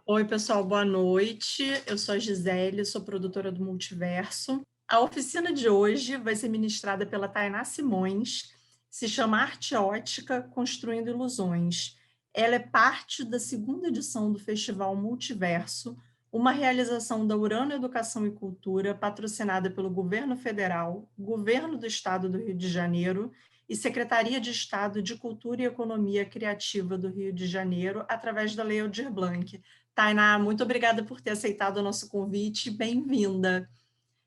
Oi, pessoal, boa noite. Eu sou a Gisele, sou produtora do Multiverso. A oficina de hoje vai ser ministrada pela Tainá Simões, se chama Arte Ótica Construindo Ilusões. Ela é parte da segunda edição do Festival Multiverso, uma realização da Urano Educação e Cultura, patrocinada pelo Governo Federal, Governo do Estado do Rio de Janeiro e Secretaria de Estado de Cultura e Economia Criativa do Rio de Janeiro, através da Lei Aldir Blanc. Tainá, muito obrigada por ter aceitado o nosso convite, bem-vinda.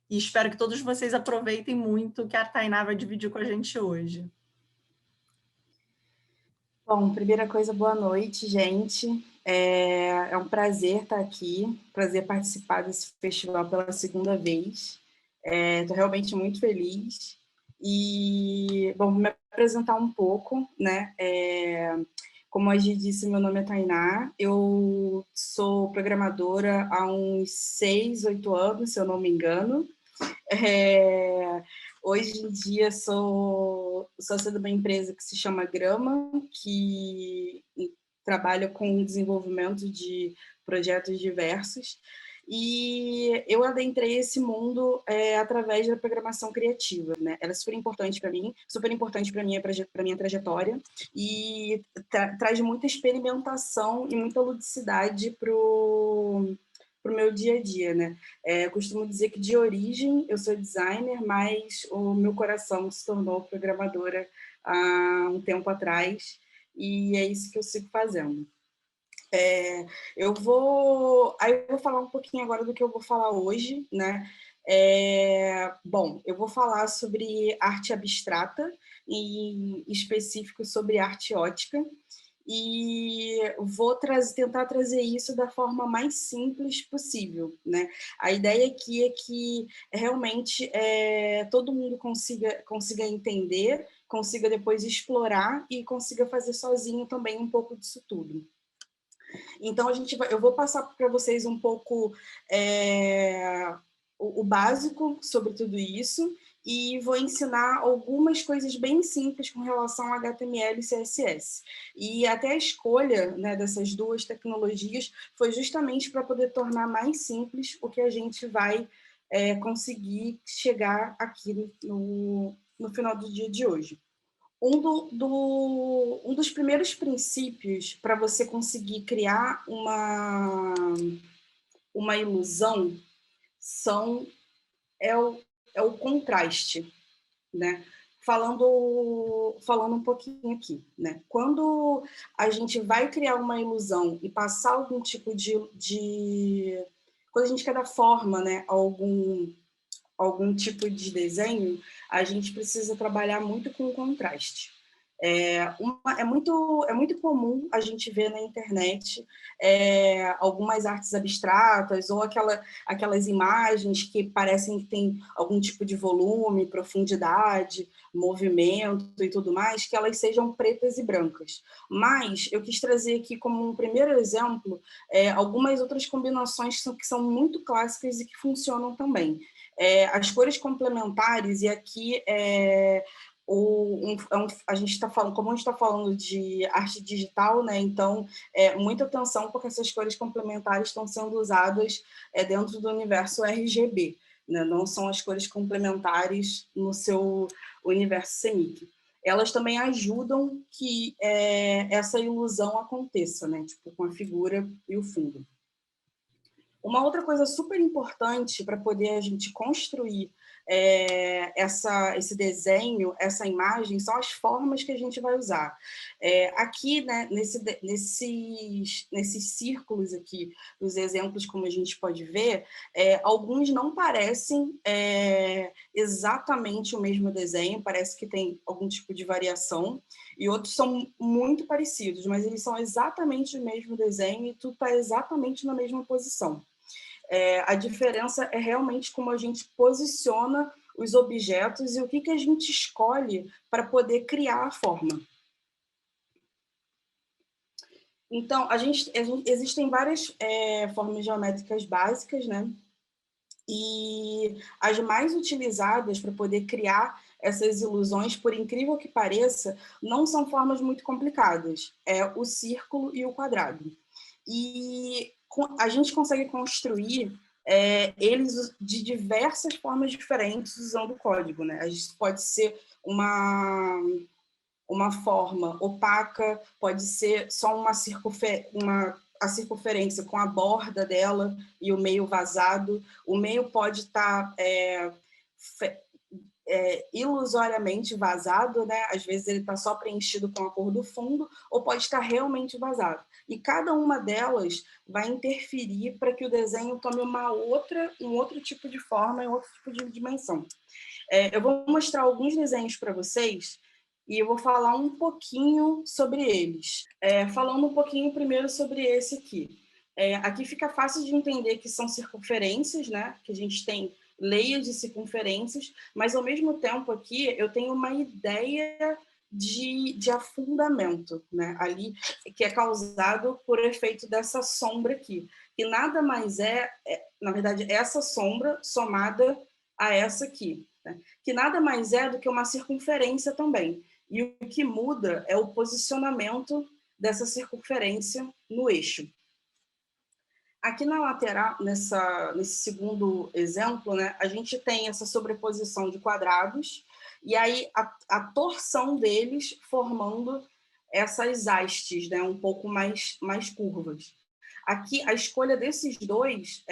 E espero que todos vocês aproveitem muito o que a Tainá vai dividir com a gente hoje. Bom, primeira coisa, boa noite, gente. É um prazer estar aqui, prazer participar desse festival pela segunda vez. Estou realmente muito feliz. E, bom, vou me apresentar um pouco, né? Como a Gi disse, meu nome é Tainá, eu sou programadora há uns 6, 8 anos, se eu não me engano. Hoje em dia sou sócia de uma empresa que se chama Grama, que trabalha com o desenvolvimento de projetos diversos. E eu adentrei esse mundo através da programação criativa, né? Ela é super importante para mim, para minha trajetória, e traz muita experimentação e muita ludicidade para o meu dia a dia, né? Eu costumo dizer que de origem eu sou designer, mas o meu coração se tornou programadora há um tempo atrás, e é isso que eu sigo fazendo. Eu vou falar um pouquinho agora do que eu vou falar hoje, né? Bom, eu vou falar sobre arte abstrata, em específico sobre arte ótica, e vou tentar trazer isso da forma mais simples possível, né? A ideia aqui é que realmente todo mundo consiga entender, consiga depois explorar e consiga fazer sozinho também um pouco disso tudo. Então, eu vou passar para vocês um pouco o básico sobre tudo isso e vou ensinar algumas coisas bem simples com relação a HTML e CSS. E até a escolha, né, dessas duas tecnologias foi justamente para poder tornar mais simples o que a gente vai conseguir chegar aqui no final do dia de hoje. Um dos primeiros princípios para você conseguir criar uma ilusão é o contraste, né? Falando um pouquinho aqui, né? Quando a gente vai criar uma ilusão e passar algum tipo de quando a gente quer dar forma, né, a algum tipo de desenho, a gente precisa trabalhar muito com o contraste. É muito comum a gente ver na internet algumas artes abstratas ou aquelas imagens que parecem que tem algum tipo de volume, profundidade, movimento e tudo mais, que elas sejam pretas e brancas. Mas eu quis trazer aqui como um primeiro exemplo algumas outras combinações que são muito clássicas e que funcionam também. As cores complementares, e aqui a gente está falando, como a gente está falando de arte digital, né? Então, muita atenção, porque essas cores complementares estão sendo usadas dentro do universo RGB, né? Não são as cores complementares no seu universo CMYK. Elas também ajudam que essa ilusão aconteça, né? Tipo, com a figura e o fundo. Uma outra coisa super importante para poder a gente construir esse desenho, essa imagem, são as formas que a gente vai usar. Aqui, né, nesses círculos aqui, dos exemplos, como a gente pode ver, alguns não parecem exatamente o mesmo desenho, parece que tem algum tipo de variação, e outros são muito parecidos, mas eles são exatamente o mesmo desenho e tudo está exatamente na mesma posição. A diferença é realmente como a gente posiciona os objetos e o que a gente escolhe para poder criar a forma. Então, existem várias formas geométricas básicas, né? E as mais utilizadas para poder criar essas ilusões, por incrível que pareça, não são formas muito complicadas. É o círculo e o quadrado. E a gente consegue construir eles de diversas formas diferentes usando o código, né? A gente pode ser uma forma opaca, pode ser só a circunferência com a borda dela e o meio vazado. O meio pode estar ilusoriamente vazado, né? Às vezes ele está só preenchido com a cor do fundo, ou pode estar realmente vazado. E cada uma delas vai interferir para que o desenho tome um outro tipo de forma, um outro tipo de dimensão. Eu vou mostrar alguns desenhos para vocês e eu vou falar um pouquinho sobre eles. Falando um pouquinho primeiro sobre esse aqui. Aqui fica fácil de entender que são circunferências, né? Que a gente tem leias de circunferências, mas ao mesmo tempo aqui eu tenho uma ideia de afundamento, né? Ali, que é causado por efeito dessa sombra aqui, que nada mais na verdade, essa sombra somada a essa aqui, né? Que nada mais é do que uma circunferência também. E o que muda é o posicionamento dessa circunferência no eixo. Aqui na lateral, nesse segundo exemplo, né, a gente tem essa sobreposição de quadrados e aí a torção deles formando essas hastes, né, um pouco mais curvas. Aqui, a escolha desses dois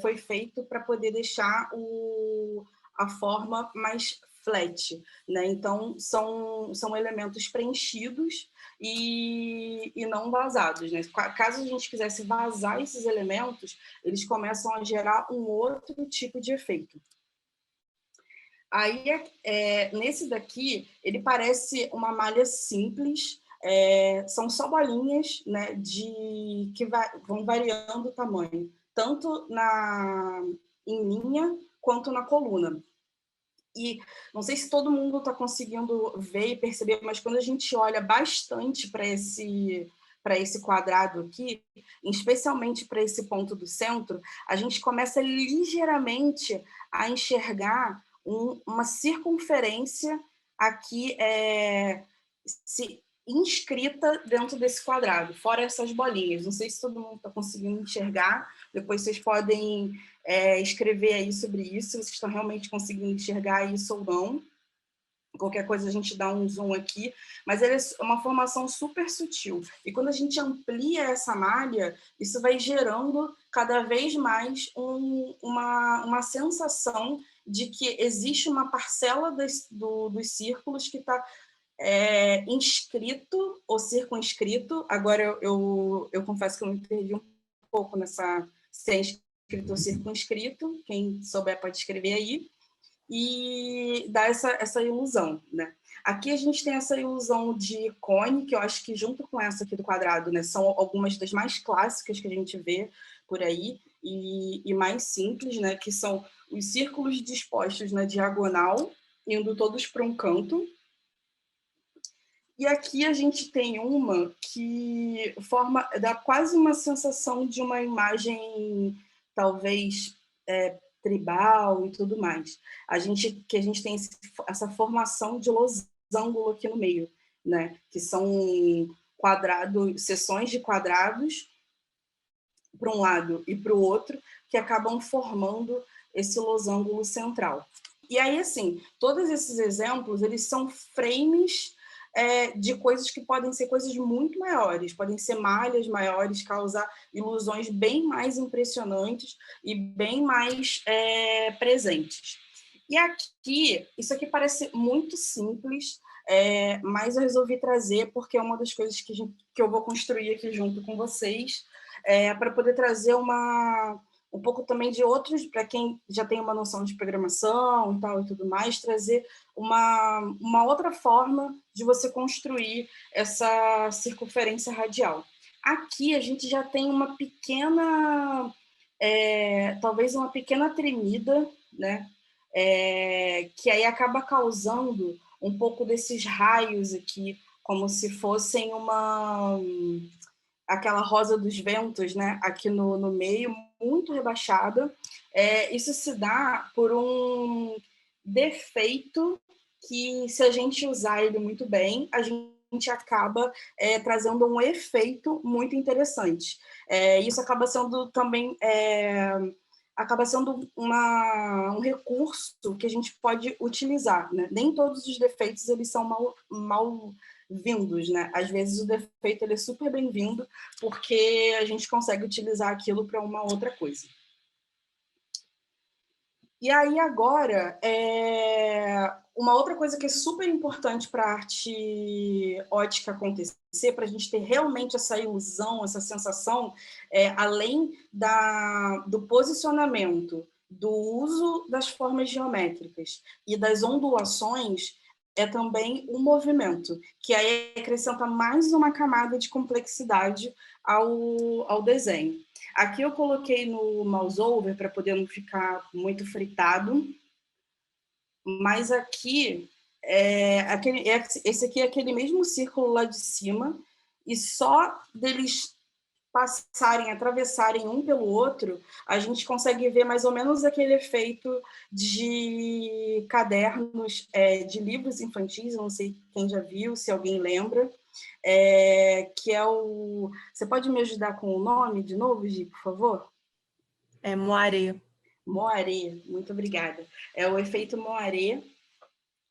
foi feito para poder deixar a forma mais flat, né? Então, são elementos preenchidos e não vazados, né? Caso a gente quisesse vazar esses elementos, eles começam a gerar um outro tipo de efeito. Aí, nesse daqui, ele parece uma malha simples, são só bolinhas, né, que vão variando o tamanho, tanto em linha quanto na coluna. E não sei se todo mundo está conseguindo ver e perceber, mas quando a gente olha bastante para esse quadrado aqui, especialmente para esse ponto do centro, a gente começa ligeiramente a enxergar uma circunferência aqui inscrita dentro desse quadrado, fora essas bolinhas. Não sei se todo mundo está conseguindo enxergar, depois vocês podem escrever aí sobre isso, se vocês estão realmente conseguindo enxergar isso ou não. Qualquer coisa a gente dá um zoom aqui, mas ele é uma formação super sutil. E quando a gente amplia essa malha, isso vai gerando cada vez mais uma sensação de que existe uma parcela dos círculos que está inscrito ou circunscrito. Agora eu confesso que eu me perdi um pouco nessa se é inscrito ou circunscrito, quem souber pode escrever aí, e dá essa ilusão, né? Aqui a gente tem essa ilusão de cone, que eu acho que junto com essa aqui do quadrado, né, são algumas das mais clássicas que a gente vê por aí, e mais simples, né, que são os círculos dispostos na diagonal, indo todos para um canto. E aqui a gente tem uma que dá quase uma sensação de uma imagem, talvez, tribal e tudo mais. A gente tem essa formação de losango aqui no meio, né? Que são seções de quadrados para um lado e para o outro, que acabam formando esse losango central. E aí, assim, todos esses exemplos, eles são frames de coisas que podem ser coisas muito maiores, podem ser malhas maiores, causar ilusões bem mais impressionantes e bem mais presentes. E aqui, isso aqui parece muito simples, mas eu resolvi trazer porque é uma das coisas que eu vou construir aqui junto com vocês, para poder trazer um pouco também de outros, para quem já tem uma noção de programação e tudo mais, trazer uma outra forma de você construir essa circunferência radial. Aqui a gente já tem uma pequena, talvez uma pequena tremida, né? Que aí acaba causando um pouco desses raios aqui, como se fossem aquela rosa dos ventos, né? Aqui no meio, muito rebaixada. Isso se dá por um defeito que, se a gente usar ele muito bem, a gente gente acaba trazendo um efeito muito interessante. Isso acaba sendo também um recurso que a gente pode utilizar, né? Nem todos os defeitos eles são mal-vindos, né? Às vezes o defeito ele é super bem-vindo porque a gente consegue utilizar aquilo para uma outra coisa. E aí agora, uma outra coisa que é super importante para a arte ótica acontecer, para a gente ter realmente essa ilusão, essa sensação, além do posicionamento, do uso das formas geométricas e das ondulações, é também o movimento, que aí acrescenta mais uma camada de complexidade ao desenho. Aqui eu coloquei no mouse over para poder não ficar muito fritado, mas aqui esse aqui é aquele mesmo círculo lá de cima, e só deles atravessarem um pelo outro, a gente consegue ver mais ou menos aquele efeito de cadernos, de livros infantis, eu não sei quem já viu, se alguém lembra, que é o... Você pode me ajudar com o nome de novo, Gi, por favor? Moiré. Moiré, muito obrigada. É o efeito Moiré.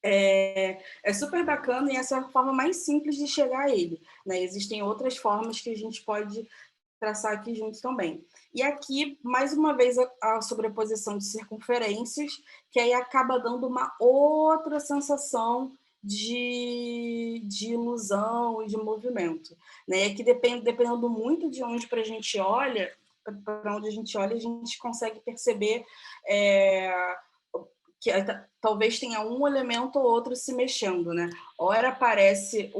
É super bacana e essa é a forma mais simples de chegar a ele, né? Existem outras formas que a gente pode traçar aqui juntos também. E aqui, mais uma vez, a sobreposição de circunferências, que aí acaba dando uma outra sensação de ilusão e de movimento, né? E aqui, dependendo muito de onde a gente olha, a gente consegue perceber que talvez tenha um elemento ou outro se mexendo, né? Ora aparece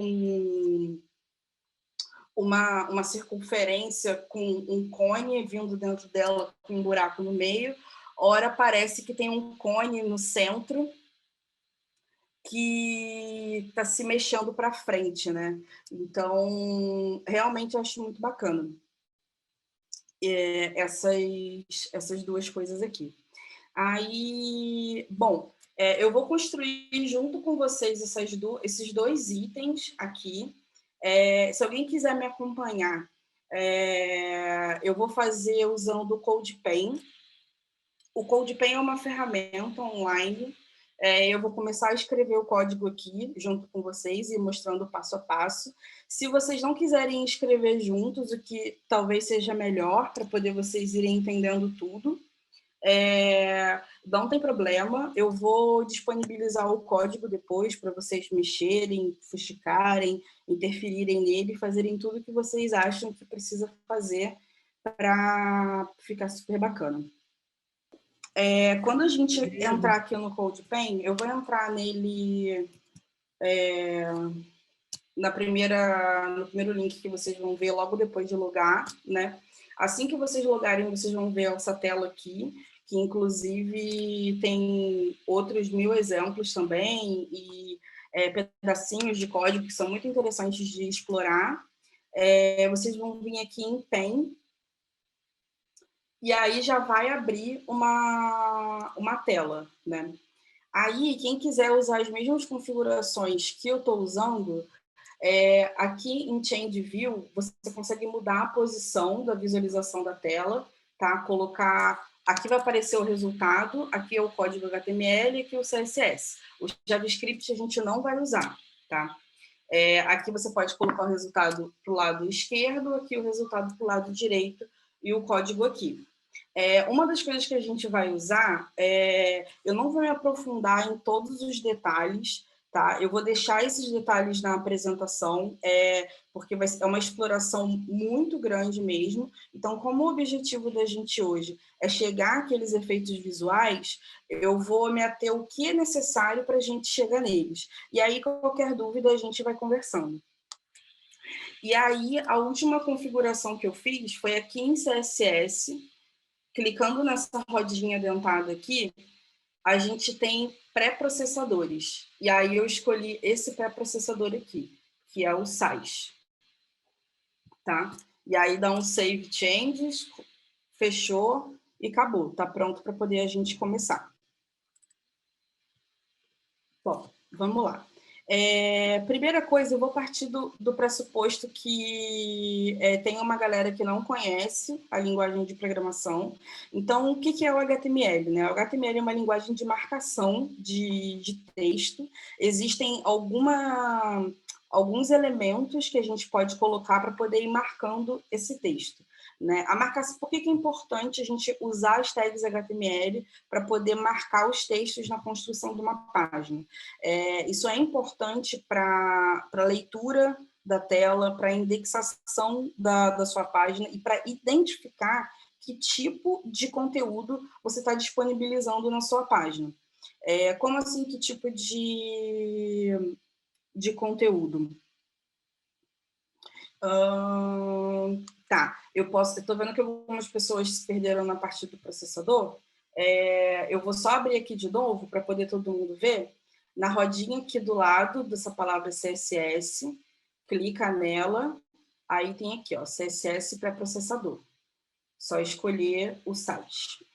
uma circunferência com um cone vindo dentro dela com um buraco no meio, ora parece que tem um cone no centro que está se mexendo para frente, né? Então, realmente eu acho muito bacana essas duas coisas aqui. Aí, bom, eu vou construir junto com vocês esses dois itens aqui. Se alguém quiser me acompanhar, eu vou fazer usando o CodePen. O CodePen é uma ferramenta online. Eu vou começar a escrever o código aqui junto com vocês e mostrando passo a passo. Se vocês não quiserem escrever juntos, o que talvez seja melhor para poder vocês irem entendendo tudo, não tem problema, eu vou disponibilizar o código depois para vocês mexerem, fuxicarem, interferirem nele, fazerem tudo o que vocês acham que precisa fazer para ficar super bacana. Quando a gente entrar aqui no CodePen, eu vou entrar nele no primeiro link que vocês vão ver logo depois de logar, né? Assim que vocês logarem, vocês vão ver essa tela aqui, que inclusive tem outros 1000 exemplos também e pedacinhos de código que são muito interessantes de explorar. Vocês vão vir aqui em Pen, e aí já vai abrir uma tela, né? Aí, quem quiser usar as mesmas configurações que eu estou usando, aqui em Change View, você consegue mudar a posição da visualização da tela, tá? Colocar... Aqui vai aparecer o resultado, aqui é o código HTML e aqui o CSS. O JavaScript a gente não vai usar, tá? Aqui você pode colocar o resultado para o lado esquerdo, aqui o resultado para o lado direito e o código aqui. Uma das coisas que a gente vai usar, eu não vou me aprofundar em todos os detalhes, tá? Eu vou deixar esses detalhes na apresentação, porque é uma exploração muito grande mesmo. Então, como o objetivo da gente hoje é chegar àqueles efeitos visuais, eu vou me ater ao que é necessário para a gente chegar neles. E aí, qualquer dúvida, a gente vai conversando. E aí, a última configuração que eu fiz foi aqui em CSS. Clicando nessa rodinha dentada aqui, a gente tem pré-processadores. E aí eu escolhi esse pré-processador aqui, que é o SAIS. Tá? E aí dá um Save Changes, fechou e acabou. Tá pronto para poder a gente começar. Bom, vamos lá. Primeira coisa, eu vou partir do pressuposto que tem uma galera que não conhece a linguagem de programação. Então, o que é o HTML? Né? O HTML é uma linguagem de marcação de texto. Existem alguns elementos que a gente pode colocar para poder ir marcando esse texto. Né? A marcação, por que é importante a gente usar as tags HTML para poder marcar os textos na construção de uma página? Isso é importante para a leitura da tela, para a indexação da sua página e para identificar que tipo de conteúdo você está disponibilizando na sua página. Como assim, que tipo de conteúdo? Tá, eu estou vendo que algumas pessoas se perderam na parte do processador. Eu vou só abrir aqui de novo para poder todo mundo ver. Na rodinha aqui do lado dessa palavra CSS, clica nela, aí tem aqui, ó, CSS para processador. Só escolher o site.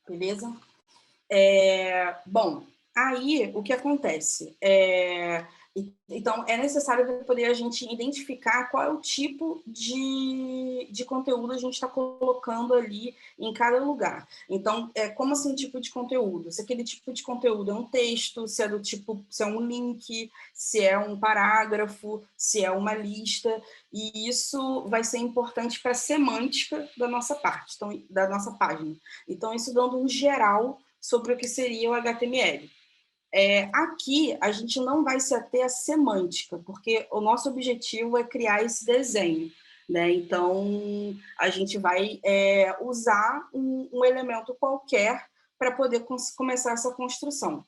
Beleza? Bom, aí o que acontece? Então, é necessário poder a gente identificar qual é o tipo de conteúdo a gente está colocando ali em cada lugar. Então, como assim tipo de conteúdo? Se aquele tipo de conteúdo é um texto, se é um link, se é um parágrafo, se é uma lista, e isso vai ser importante para a semântica da nossa parte, então, da nossa página. Então, isso dando um geral sobre o que seria o HTML. Aqui, a gente não vai se ater à semântica, porque o nosso objetivo é criar esse desenho. Né? Então, a gente vai usar um elemento qualquer para poder começar essa construção.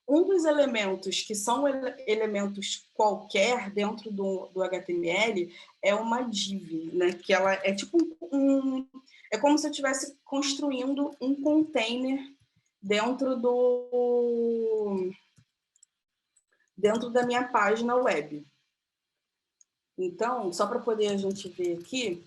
Um dos elementos que são elementos qualquer dentro do HTML é uma div, né? Que ela é tipo é como se eu estivesse construindo um container dentro da minha página web. Então, só para poder a gente ver aqui,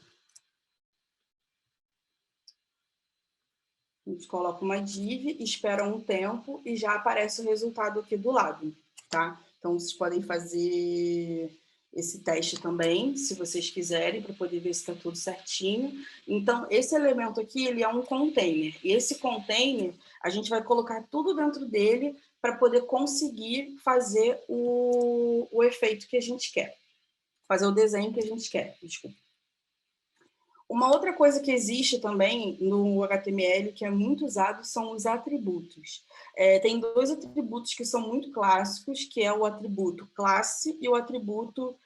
a gente coloca uma div, espera um tempo e já aparece o resultado aqui do lado, tá? Então, vocês podem fazer esse teste também, se vocês quiserem, para poder ver se está tudo certinho. Então, esse elemento aqui, ele é um container. E esse container, a gente vai colocar tudo dentro dele para poder conseguir fazer o efeito que a gente quer. Fazer o desenho que a gente quer, desculpa. Uma outra coisa que existe também no HTML, que é muito usado, são os atributos. Tem dois atributos que são muito clássicos, que é o atributo classe e o atributo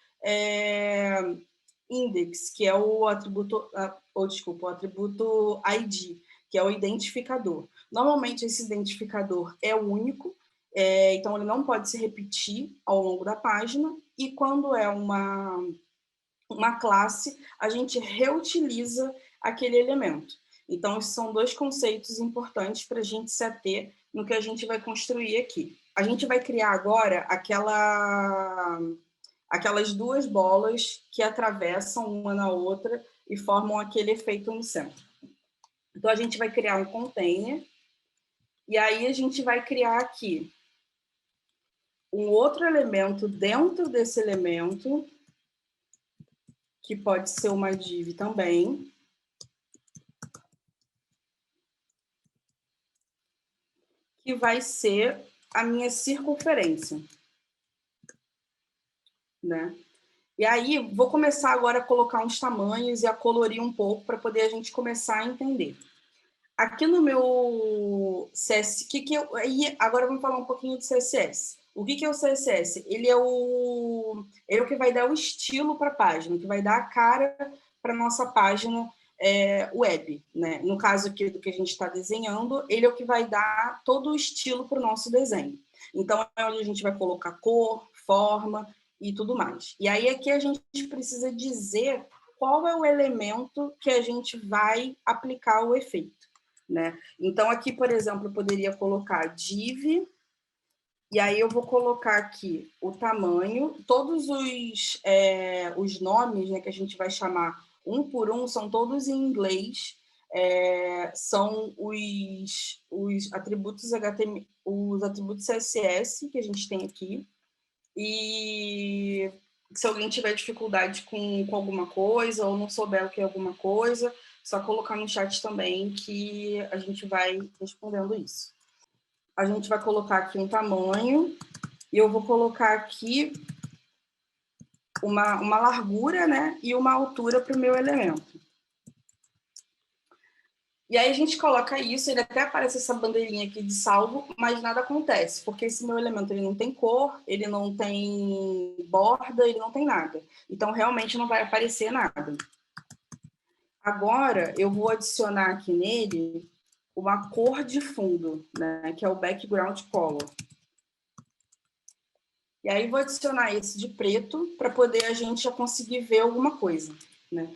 index, que é o atributo, o atributo ID, que é o identificador. Normalmente, esse identificador é único, então ele não pode se repetir ao longo da página, e quando é uma classe, a gente reutiliza aquele elemento. Então, esses são dois conceitos importantes para a gente se ater no que a gente vai construir aqui. A gente vai criar agora aquelas duas bolas que atravessam uma na outra e formam aquele efeito no centro. Então, a gente vai criar um container e aí a gente vai criar aqui um outro elemento dentro desse elemento, que pode ser uma div também, que vai ser a minha circunferência, né? E aí, vou começar agora a colocar uns tamanhos e a colorir um pouco para poder a gente começar a entender. Aqui no meu CSS, agora vamos falar um pouquinho do CSS. O que é o CSS? Ele é o que vai dar o estilo para a página, que vai dar a cara para a nossa página web. Né? No caso aqui do que a gente está desenhando, ele é o que vai dar todo o estilo para o nosso desenho. Então, é onde a gente vai colocar cor, forma e tudo mais. E aí aqui a gente precisa dizer qual é o elemento que a gente vai aplicar o efeito. Né? Então, aqui, por exemplo, eu poderia colocar div, e aí eu vou colocar aqui o tamanho, todos os nomes, né, que a gente vai chamar um por um, são todos em inglês, são os atributos HTML, os atributos CSS que a gente tem aqui. E se alguém tiver dificuldade com alguma coisa ou não souber o que é alguma coisa, só colocar no chat também que a gente vai respondendo isso. A gente vai colocar aqui um tamanho e eu vou colocar aqui uma largura, né, e uma altura para o meu elemento. E aí a gente coloca isso, ele até aparece essa bandeirinha aqui de salvo, mas nada acontece, porque esse meu elemento ele não tem cor, ele não tem borda, ele não tem nada. Então, realmente não vai aparecer nada. Agora, eu vou adicionar aqui nele uma cor de fundo, né, que é o background color. E aí vou adicionar esse de preto para poder a gente já conseguir ver alguma coisa, né?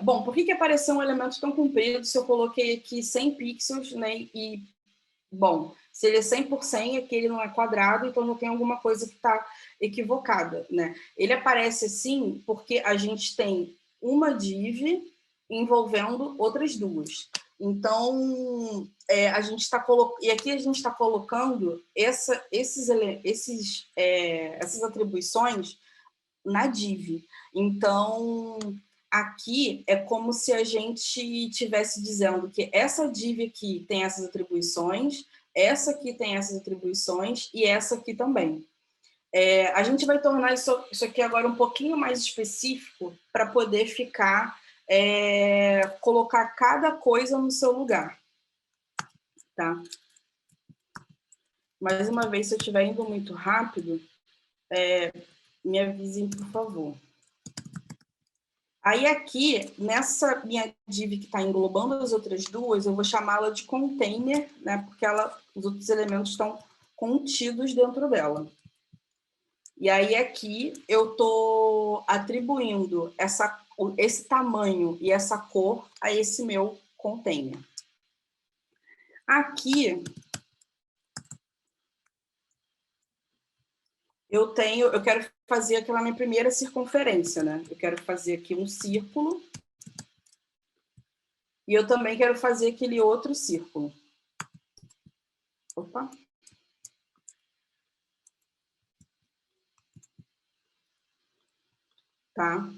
Bom, por que apareceu um elemento tão comprido se eu coloquei aqui 100 pixels, né? E, bom, se ele é 100 por 100, é que ele não é quadrado, então não tem alguma coisa que está equivocada, né? Ele aparece assim porque a gente tem uma div envolvendo outras duas. Então, a gente está colocando... E aqui a gente está colocando essas atribuições na div. Então, aqui é como se a gente estivesse dizendo que essa div aqui tem essas atribuições, essa aqui tem essas atribuições e essa aqui também. A gente vai tornar isso aqui agora um pouquinho mais específico para poder ficar, colocar cada coisa no seu lugar. Tá? Mais uma vez, se eu estiver indo muito rápido, me avisem, por favor. Aí aqui, nessa minha div que está englobando as outras duas, eu vou chamá-la de container, né? Porque os outros elementos estão contidos dentro dela. E aí aqui eu estou atribuindo esse tamanho e essa cor a esse meu container. Aqui eu quero fazer aquela minha primeira circunferência, né? Eu quero fazer aqui um círculo. E eu também quero fazer aquele outro círculo. Opa! Tá?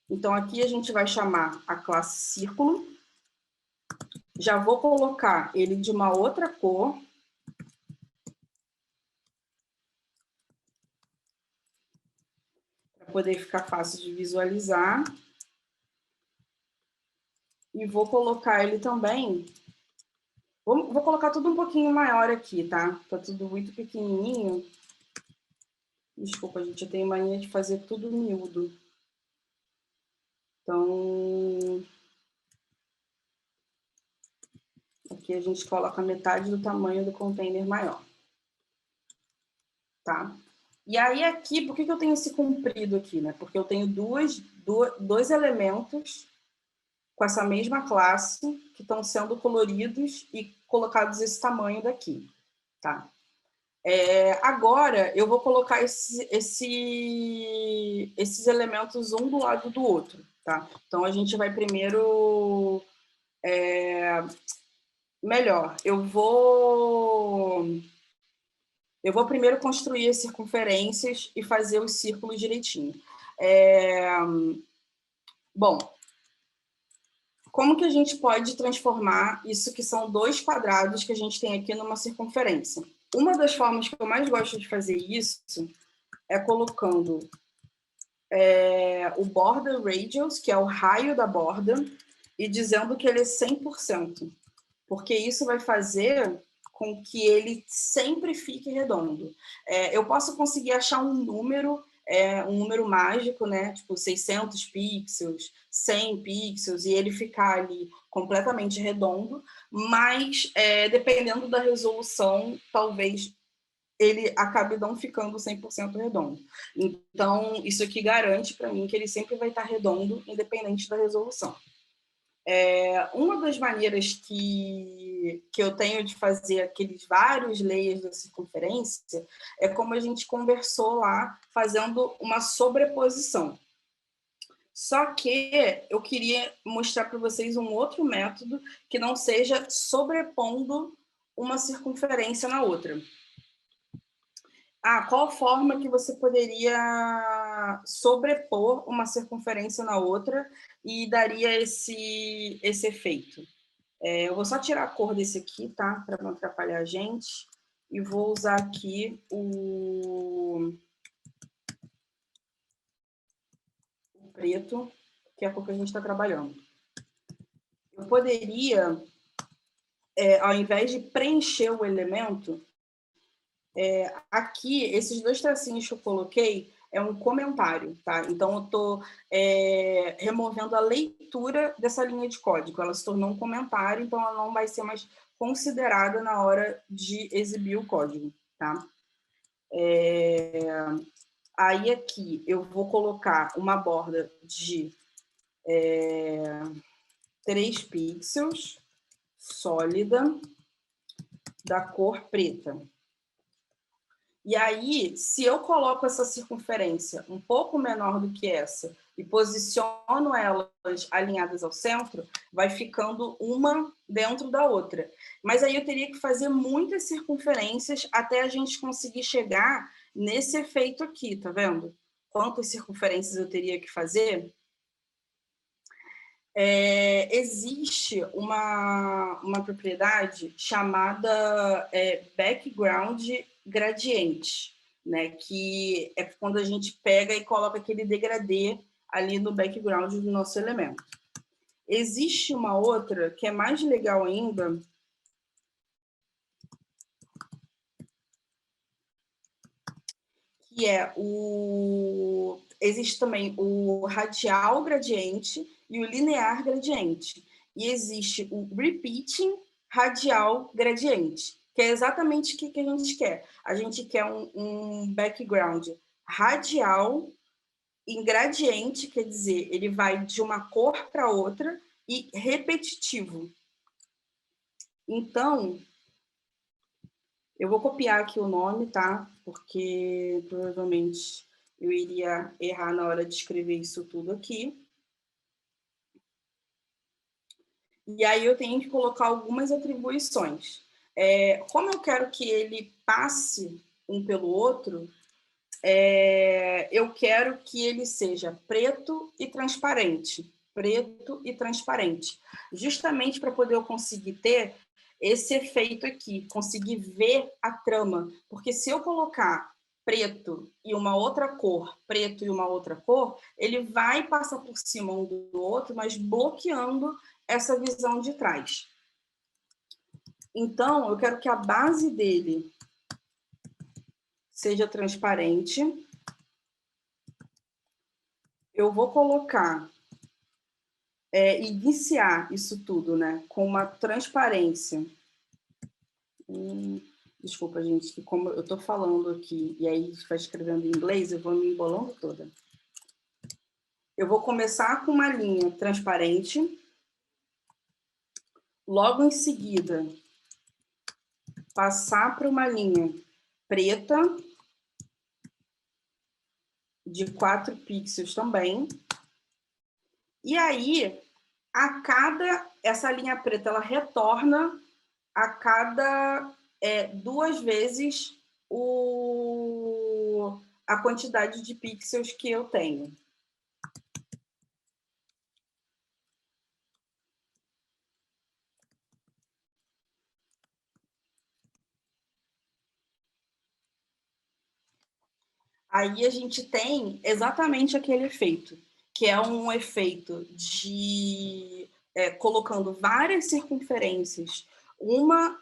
Então, aqui a gente vai chamar a classe círculo. Já vou colocar ele de uma outra cor. Para poder ficar fácil de visualizar. E vou colocar ele também... Vou colocar tudo um pouquinho maior aqui, tá? Tá tudo muito pequenininho. Desculpa, gente, eu tenho mania de fazer tudo miúdo. Então... aqui a gente coloca metade do tamanho do container maior. Tá? E aí aqui, por que eu tenho esse comprido aqui, né? Porque eu tenho dois elementos com essa mesma classe que estão sendo coloridos e colocados esse tamanho daqui, tá? Agora, eu vou colocar esses elementos um do lado do outro, tá? Então, a gente vai primeiro... melhor, eu vou primeiro construir as circunferências e fazer os círculos direitinho. Bom, como que a gente pode transformar isso que são dois quadrados que a gente tem aqui numa circunferência? Uma das formas que eu mais gosto de fazer isso é colocando o border radius, que é o raio da borda, e dizendo que ele é 100%, porque isso vai fazer com que ele sempre fique redondo. Eu posso conseguir achar um número mágico, né? Tipo 600 pixels, 100 pixels, e ele ficar ali completamente redondo, mas dependendo da resolução, talvez ele acabe não ficando 100% redondo. Então, isso aqui garante para mim que ele sempre vai estar redondo, independente da resolução. Uma das maneiras que eu tenho de fazer aqueles vários layers da circunferência é como a gente conversou lá, fazendo uma sobreposição. Só que eu queria mostrar para vocês um outro método que não seja sobrepondo uma circunferência na outra. Qual forma que você poderia sobrepor uma circunferência na outra e daria esse efeito? Eu vou só tirar a cor desse aqui, tá? Para não atrapalhar a gente. E vou usar aqui o preto, que é a cor que a gente está trabalhando. Eu poderia, ao invés de preencher o elemento, aqui, esses 2 tracinhos que eu coloquei é um comentário, tá? Então, eu estou removendo a leitura dessa linha de código. Ela se tornou um comentário, então ela não vai ser mais considerada na hora de exibir o código, tá? Aí, aqui, eu vou colocar uma borda de 3 pixels, sólida, da cor preta. E aí, se eu coloco essa circunferência um pouco menor do que essa e posiciono elas alinhadas ao centro, vai ficando uma dentro da outra. Mas aí eu teria que fazer muitas circunferências até a gente conseguir chegar nesse efeito aqui, tá vendo? Quantas circunferências eu teria que fazer? Existe uma propriedade chamada background gradiente, né? Que é quando a gente pega e coloca aquele degradê ali no background do nosso elemento. Existe uma outra que é mais legal ainda, que é existe também o radial gradiente e o linear gradiente. E existe o repeating radial gradiente, que é exatamente o que a gente quer. A gente quer um background radial em gradiente, quer dizer, ele vai de uma cor para outra e repetitivo. Então, eu vou copiar aqui o nome, tá? Porque provavelmente eu iria errar na hora de escrever isso tudo aqui. E aí eu tenho que colocar algumas atribuições. Como eu quero que ele passe um pelo outro, eu quero que ele seja preto e transparente. Preto e transparente. Justamente para poder eu conseguir ter esse efeito aqui, conseguir ver a trama. Porque se eu colocar preto e uma outra cor, preto e uma outra cor, ele vai passar por cima um do outro, mas bloqueando essa visão de trás. Então, eu quero que a base dele seja transparente. Eu vou colocar, iniciar isso tudo, né, com uma transparência. Desculpa, gente, que como eu estou falando aqui e aí vai escrevendo em inglês, eu vou me embolando toda. Eu vou começar com uma linha transparente. Logo em seguida, passar para uma linha preta de 4 pixels também. E aí, essa linha preta, ela retorna a cada 2 vezes a quantidade de pixels que eu tenho. Aí a gente tem exatamente aquele efeito, que é um efeito de colocando várias circunferências, uma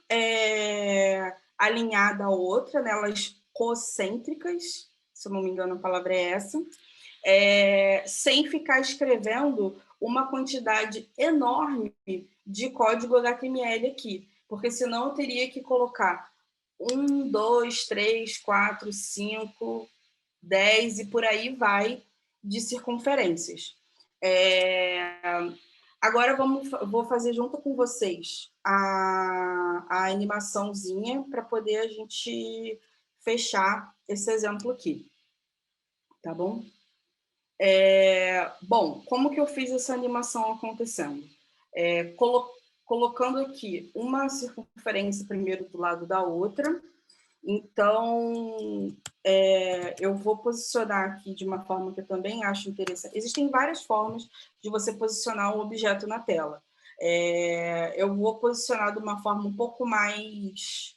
alinhada à outra, né, elas concêntricas, se eu não me engano a palavra é essa, sem ficar escrevendo uma quantidade enorme de código HTML aqui, porque senão eu teria que colocar 1, 2, 3, 4, 5, 10 e por aí vai de circunferências. Agora vou fazer junto com vocês a animaçãozinha para poder a gente fechar esse exemplo aqui, tá bom? Bom, como que eu fiz essa animação acontecendo? Colocando aqui uma circunferência primeiro do lado da outra. Então, eu vou posicionar aqui de uma forma que eu também acho interessante. Existem várias formas de você posicionar um objeto na tela. Eu vou posicionar de uma forma um pouco mais,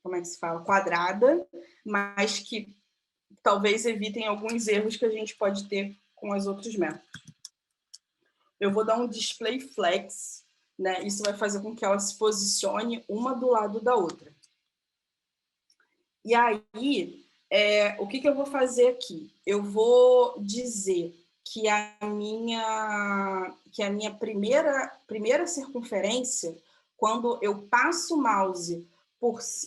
como é que se fala? Quadrada, mas que talvez evitem alguns erros que a gente pode ter com os outros métodos. Eu vou dar um display flex, né? Isso vai fazer com que ela se posicione uma do lado da outra. E aí, o que eu vou fazer aqui? Eu vou dizer que a minha primeira circunferência, quando eu passo o mouse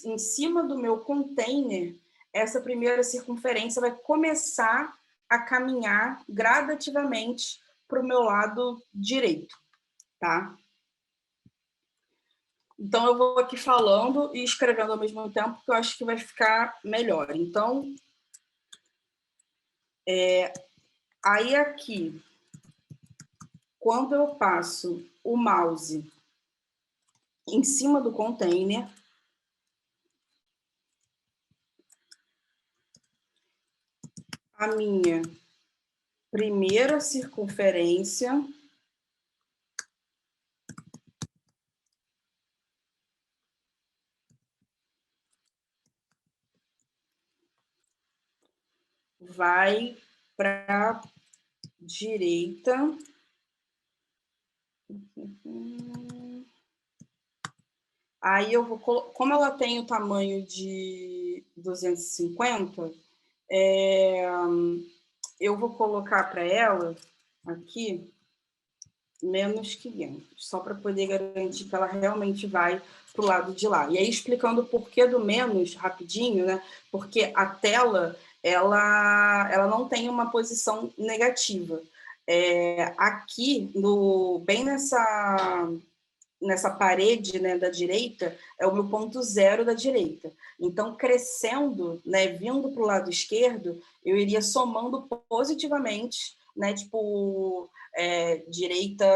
em cima do meu container, essa primeira circunferência vai começar a caminhar gradativamente para o meu lado direito, tá? Então, eu vou aqui falando e escrevendo ao mesmo tempo, porque eu acho que vai ficar melhor. Então, aí aqui, quando eu passo o mouse em cima do container, a minha primeira circunferência vai para a direita. Aí eu vou, como ela tem o tamanho de 250, eu vou colocar para ela aqui menos 500, só para poder garantir que ela realmente vai para o lado de lá. E aí, explicando o porquê do menos, rapidinho, né? Porque a tela, ela não tem uma posição negativa. Aqui, bem nessa parede, né, da direita, é o meu ponto zero da direita. Então, crescendo, né, vindo para o lado esquerdo, eu iria somando positivamente, né, tipo, direita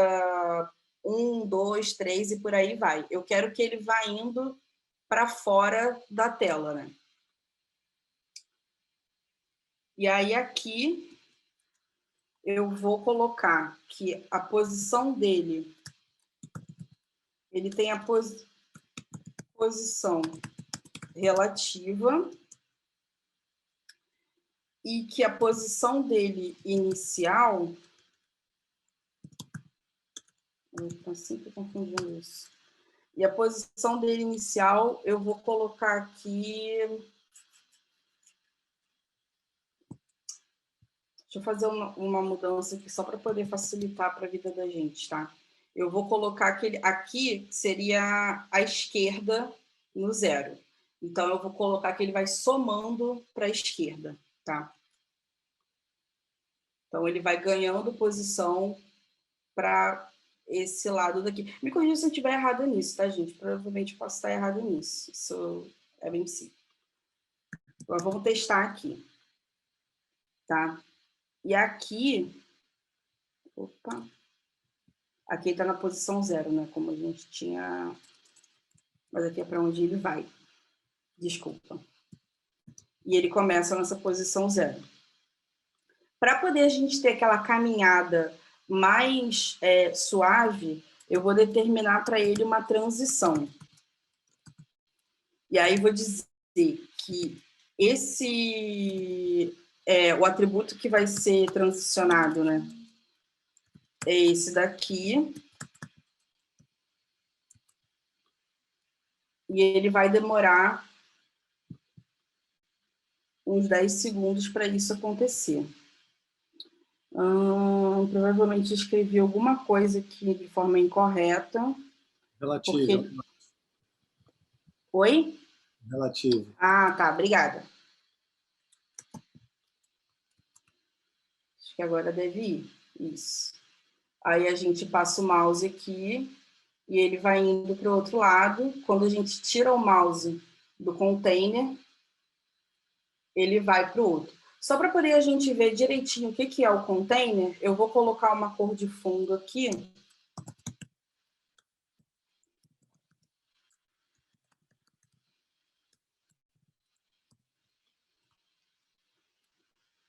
1, 2, 3 e por aí vai. Eu quero que ele vá indo para fora da tela, né? E aí aqui eu vou colocar que a posição dele, ele tem a posição relativa e que a posição dele inicial, eu estou sempre confundindo isso, e a posição dele inicial eu vou colocar aqui, deixa eu fazer uma mudança aqui só para poder facilitar para a vida da gente, tá? Eu vou colocar que aqui seria a esquerda no zero. Então, eu vou colocar que ele vai somando para a esquerda, tá? Então, ele vai ganhando posição para esse lado daqui. Me corrija se eu estiver errado nisso, tá, gente? Provavelmente posso estar errado nisso. Isso é bem simples. Agora, vamos testar aqui, tá? E aqui... Opa! Aqui está na posição zero, né? Como a gente tinha... Mas aqui é para onde ele vai. Desculpa. E ele começa nessa posição zero. Para poder a gente ter aquela caminhada mais suave, eu vou determinar para ele uma transição. E aí vou dizer que esse o atributo que vai ser transicionado, né? É esse daqui. E ele vai demorar uns 10 segundos para isso acontecer. Provavelmente escrevi alguma coisa aqui de forma incorreta. Relativo. Porque... Oi? Relativo. Ah, tá, obrigada. Acho que agora deve ir. Isso. Aí a gente passa o mouse aqui e ele vai indo para o outro lado. Quando a gente tira o mouse do container, ele vai para o outro. Só para poder a gente ver direitinho o que é o container, eu vou colocar uma cor de fundo aqui.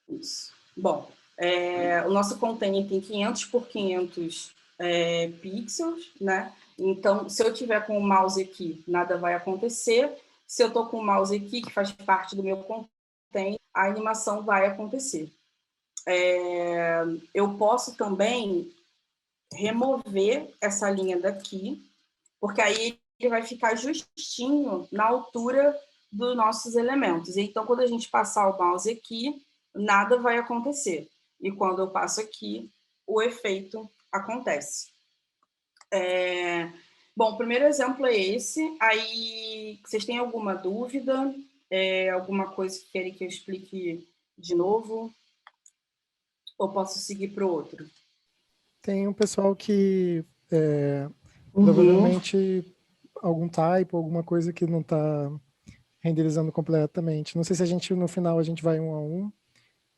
Isso. Bom, o nosso container tem 500 por 500 pixels, né? Então, se eu tiver com o mouse aqui, nada vai acontecer. Se eu estou com o mouse aqui, que faz parte do meu container, a animação vai acontecer. Eu posso também remover essa linha daqui, porque aí ele vai ficar justinho na altura dos nossos elementos. Então, quando a gente passar o mouse aqui, nada vai acontecer. E quando eu passo aqui, o efeito acontece. Bom, o primeiro exemplo é esse. Aí, vocês têm alguma dúvida? Alguma coisa que querem que eu explique de novo? Ou posso seguir para o outro? Tem um pessoal que provavelmente algum typo, alguma coisa que não está renderizando completamente. Não sei se a gente, no final, a gente vai um a um,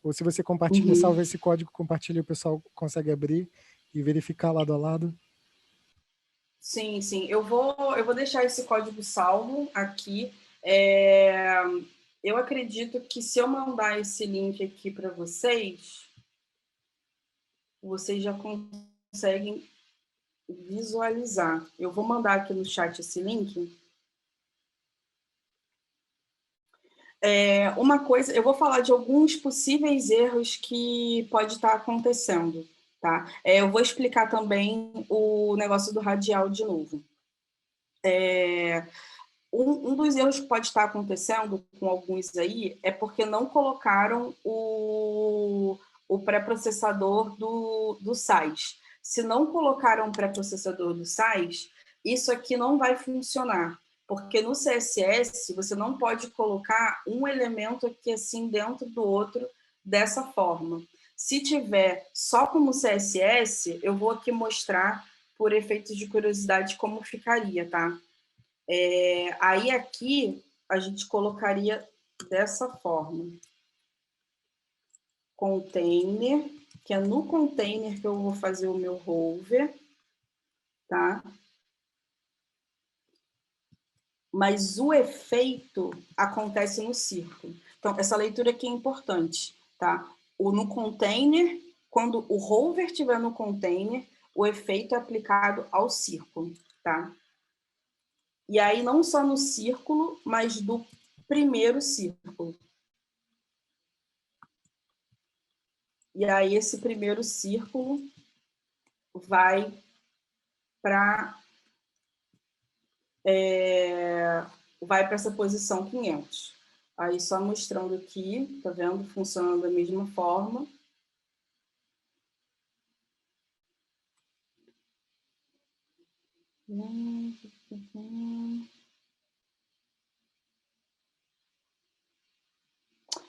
ou se você compartilha, salva esse código, compartilha, o pessoal consegue abrir e verificar lado a lado. Sim, sim. Eu vou deixar esse código salvo aqui. Eu acredito que se eu mandar esse link aqui para vocês, vocês já conseguem visualizar. Eu vou mandar aqui no chat esse link. Uma coisa, eu vou falar de alguns possíveis erros que pode estar acontecendo, tá? Eu vou explicar também o negócio do radial de novo. Um dos erros que pode estar acontecendo com alguns aí é porque não colocaram o pré-processador do SAIS. Se não colocaram o pré-processador do SAIS, isso aqui não vai funcionar, porque no CSS você não pode colocar um elemento aqui assim dentro do outro dessa forma. Se tiver só como CSS, eu vou aqui mostrar por efeitos de curiosidade como ficaria, tá? Aí aqui a gente colocaria dessa forma. Container, que é no container que eu vou fazer o meu hover, tá? Mas o efeito acontece no círculo. Então, essa leitura aqui é importante, tá? No container, quando o hover estiver no container, o efeito é aplicado ao círculo, tá? E aí, não só no círculo, mas do primeiro círculo. E aí, esse primeiro círculo vai para essa posição 500. Aí, só mostrando aqui, tá vendo? Funcionando da mesma forma.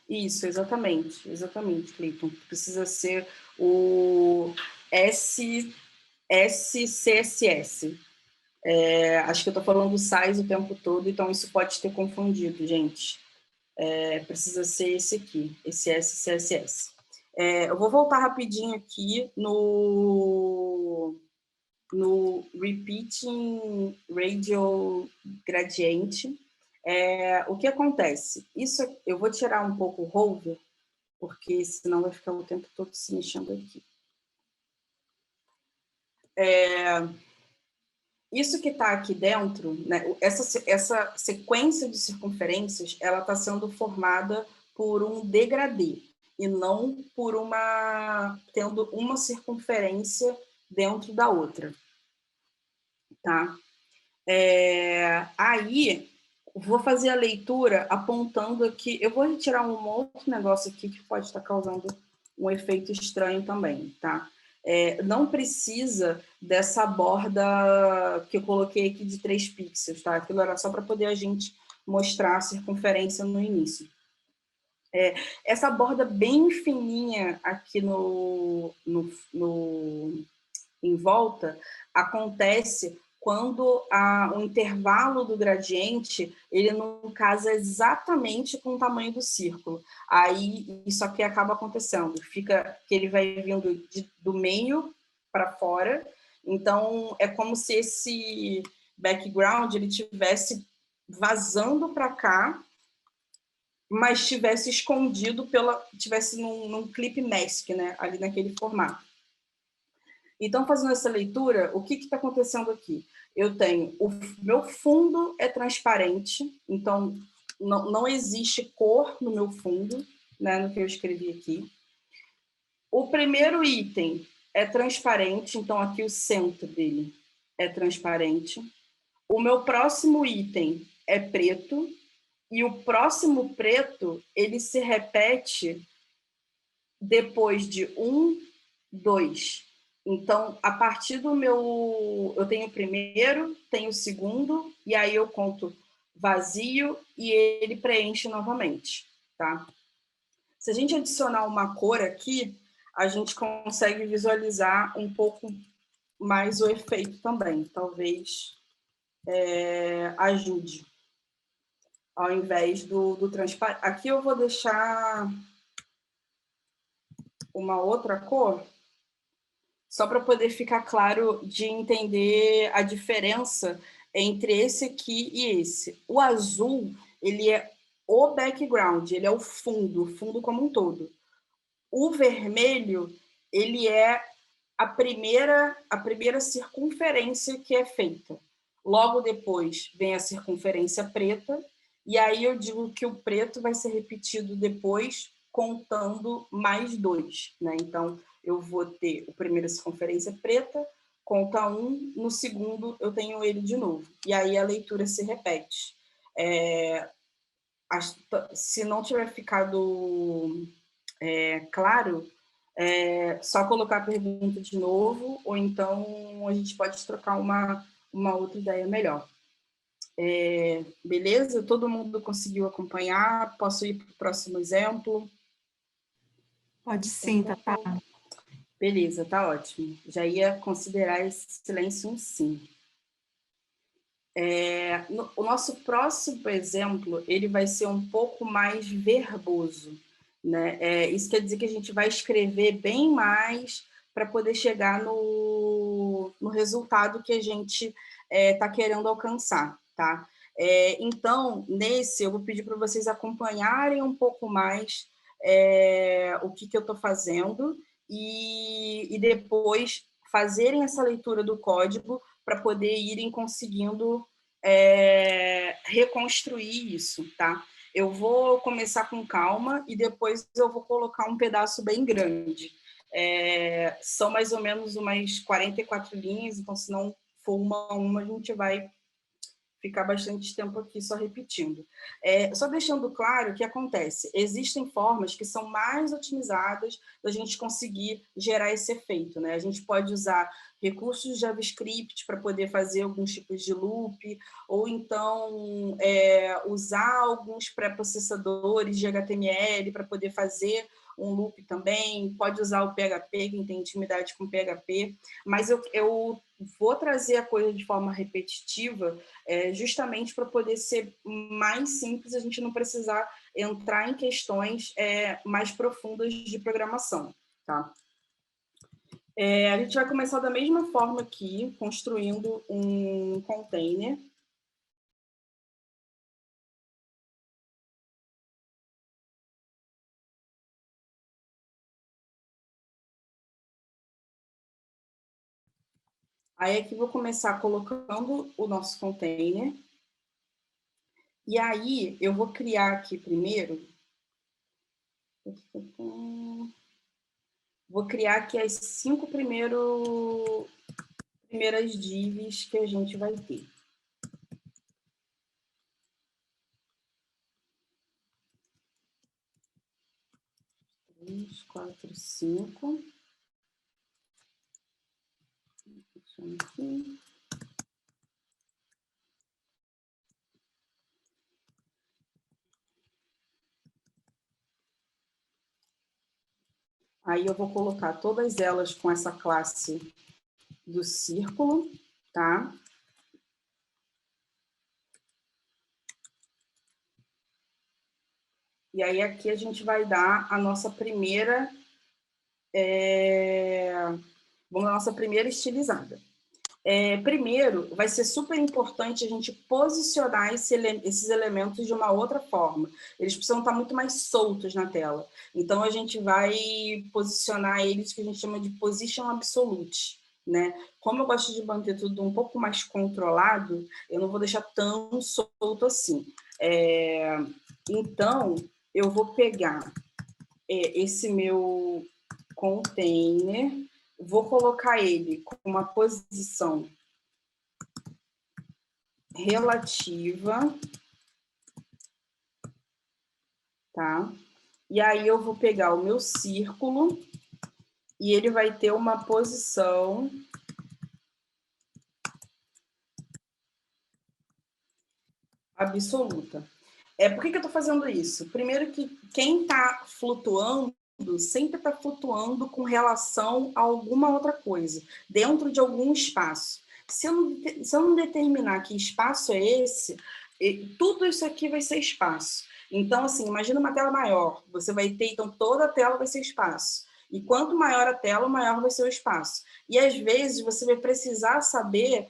Isso, exatamente, Cleiton. Precisa ser o SCSS. Acho que eu estou falando do size o tempo todo, então isso pode ter confundido, gente. Precisa ser esse aqui, esse SCSS. Eu vou voltar rapidinho aqui no Repeating Radial Gradient. O que acontece? Isso, eu vou tirar um pouco o hover, porque senão vai ficar o tempo todo se mexendo aqui. Isso que está aqui dentro, né, essa sequência de circunferências, ela está sendo formada por um degradê, e não por tendo uma circunferência dentro da outra. Tá? Aí, vou fazer a leitura apontando aqui. Eu vou retirar um outro negócio aqui que pode estar causando um efeito estranho também, tá? Não precisa dessa borda que eu coloquei aqui de 3 pixels, tá? Aquilo era só para poder a gente mostrar a circunferência no início. Essa borda bem fininha aqui em volta acontece quando o intervalo do gradiente, ele não casa exatamente com o tamanho do círculo. Aí, isso aqui acaba acontecendo. Fica que ele vai vindo do meio para fora. Então, é como se esse background ele tivesse vazando para cá, mas estivesse escondido tivesse num clip mask, né? Ali naquele formato. Então, fazendo essa leitura, o que está acontecendo aqui? Eu tenho, o meu fundo é transparente, então não existe cor no meu fundo, né, no que eu escrevi aqui. O primeiro item é transparente, então aqui o centro dele é transparente. O meu próximo item é preto, e o próximo preto, ele se repete depois de 1, 2. Então, a partir do meu... Eu tenho o primeiro, tenho o segundo, e aí eu conto vazio e ele preenche novamente, tá? Se a gente adicionar uma cor aqui, a gente consegue visualizar um pouco mais o efeito também. Talvez ajude. Ao invés do transparente. Aqui eu vou deixar uma outra cor, só para poder ficar claro de entender a diferença entre esse aqui e esse. O azul, ele é o background, ele é o fundo como um todo. O vermelho, ele é a primeira circunferência que é feita. Logo depois vem a circunferência preta, e aí eu digo que o preto vai ser repetido depois, contando mais 2, né? Então, eu vou ter a primeira circunferência preta, conta 1, no segundo eu tenho ele de novo. E aí a leitura se repete. Se não tiver ficado claro, só colocar a pergunta de novo, ou então a gente pode trocar uma outra ideia melhor. Beleza? Todo mundo conseguiu acompanhar? Posso ir para o próximo exemplo? Pode sim, Tatá. Beleza, tá ótimo. Já ia considerar esse silêncio um sim. O nosso próximo exemplo, ele vai ser um pouco mais verboso, né? Isso quer dizer que a gente vai escrever bem mais para poder chegar no resultado que a gente está querendo alcançar, tá? Então, nesse, eu vou pedir para vocês acompanharem um pouco mais o que eu estou fazendo e depois fazerem essa leitura do código para poder irem conseguindo reconstruir isso, tá? Eu vou começar com calma e depois eu vou colocar um pedaço bem grande. São mais ou menos umas 44 linhas, então se não for uma a uma, a gente vai ficar bastante tempo aqui só repetindo. Só deixando claro o que acontece. Existem formas que são mais otimizadas da gente conseguir gerar esse efeito, né? A gente pode usar recursos de JavaScript para poder fazer alguns tipos de loop, ou então usar alguns pré-processadores de HTML para poder fazer um loop também, pode usar o PHP, quem tem intimidade com PHP, mas eu vou trazer a coisa de forma repetitiva justamente para poder ser mais simples, a gente não precisar entrar em questões mais profundas de programação, tá? A gente vai começar da mesma forma aqui, construindo um container. Aí aqui vou começar colocando o nosso container. E aí eu vou criar aqui primeiro... Vou criar aqui as 5 primeiras divs que a gente vai ter. 3, 4, 5. Aqui. Aí eu vou colocar todas elas com essa classe do círculo, tá? E aí aqui a gente vai dar a nossa primeira, vamos a nossa primeira estilizada. Primeiro, vai ser super importante a gente posicionar esses elementos de uma outra forma. Eles precisam estar muito mais soltos na tela. Então, a gente vai posicionar eles que a gente chama de position absolute, né? Como eu gosto de manter tudo um pouco mais controlado, eu não vou deixar tão solto assim. Então, eu vou pegar esse meu container, vou colocar ele com uma posição relativa, tá? E aí eu vou pegar o meu círculo e ele vai ter uma posição absoluta. Por que eu estou fazendo isso? Primeiro que quem está flutuando sempre está flutuando com relação a alguma outra coisa, dentro de algum espaço. Se eu não determinar que espaço é esse, tudo isso aqui vai ser espaço. Então, assim, imagina uma tela maior. Você vai ter, então, toda a tela vai ser espaço. E quanto maior a tela, maior vai ser o espaço. E, às vezes, você vai precisar saber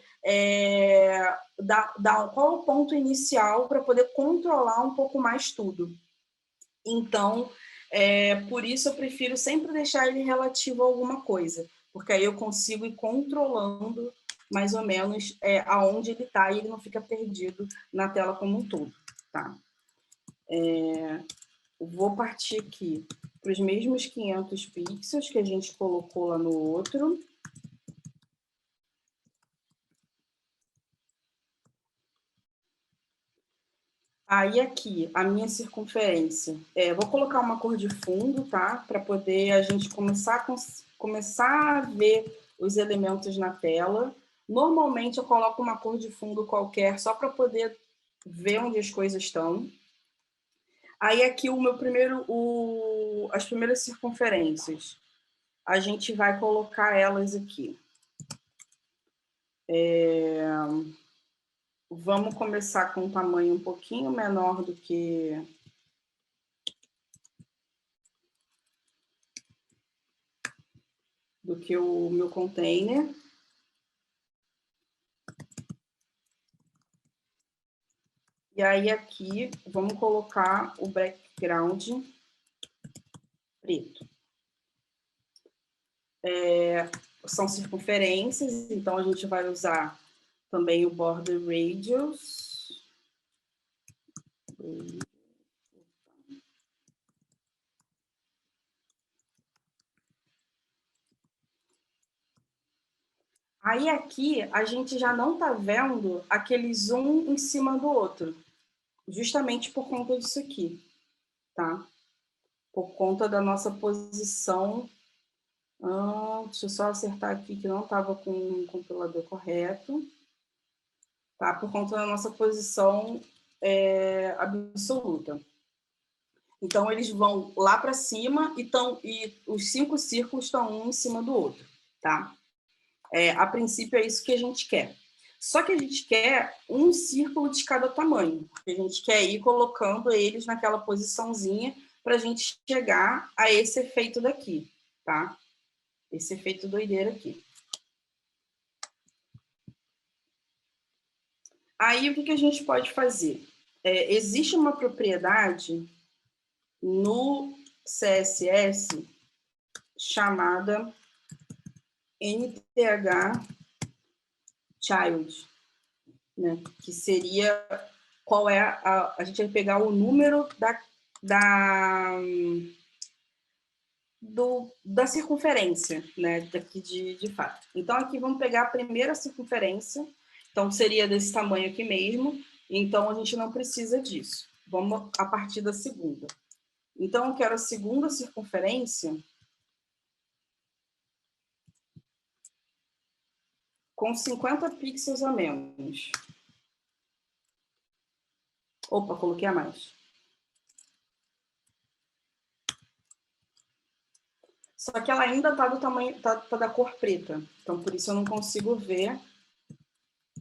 qual o ponto inicial para poder controlar um pouco mais tudo. Então, por isso eu prefiro sempre deixar ele relativo a alguma coisa, porque aí eu consigo ir controlando mais ou menos aonde ele está e ele não fica perdido na tela como um todo, tá? Vou partir aqui para os mesmos 500 pixels que a gente colocou lá no outro. Aí aqui, a minha circunferência. Vou colocar uma cor de fundo, tá? Para poder a gente começar a ver os elementos na tela. Normalmente eu coloco uma cor de fundo qualquer, só para poder ver onde as coisas estão. Aí aqui as primeiras circunferências. A gente vai colocar elas aqui. Vamos começar com um tamanho um pouquinho menor do que o meu container. E aí aqui, vamos colocar o background preto. São circunferências, então a gente vai usar também o border radius. Aí aqui a gente já não está vendo aquele zoom em cima do outro, justamente por conta disso aqui, tá? Por conta da nossa posição. Deixa eu só acertar aqui que não estava com o compilador correto. Tá? Por conta da nossa posição absoluta. Então, eles vão lá para cima e os 5 círculos estão um em cima do outro. Tá? A princípio, é isso que a gente quer. Só que a gente quer um círculo de cada tamanho. A gente quer ir colocando eles naquela posiçãozinha para a gente chegar a esse efeito daqui. Tá? Esse efeito doideira aqui. Aí, o que a gente pode fazer? Existe uma propriedade no CSS chamada NTH Child, né? Que seria qual é a gente vai pegar o número da circunferência, né? Daqui de fato. Então, aqui vamos pegar a primeira circunferência. Então, seria desse tamanho aqui mesmo. Então, a gente não precisa disso. Vamos a partir da segunda. Então, eu quero a segunda circunferência com 50 pixels a menos. Opa, coloquei a mais. Só que ela ainda está do tamanho, tá da cor preta. Então, por isso eu não consigo ver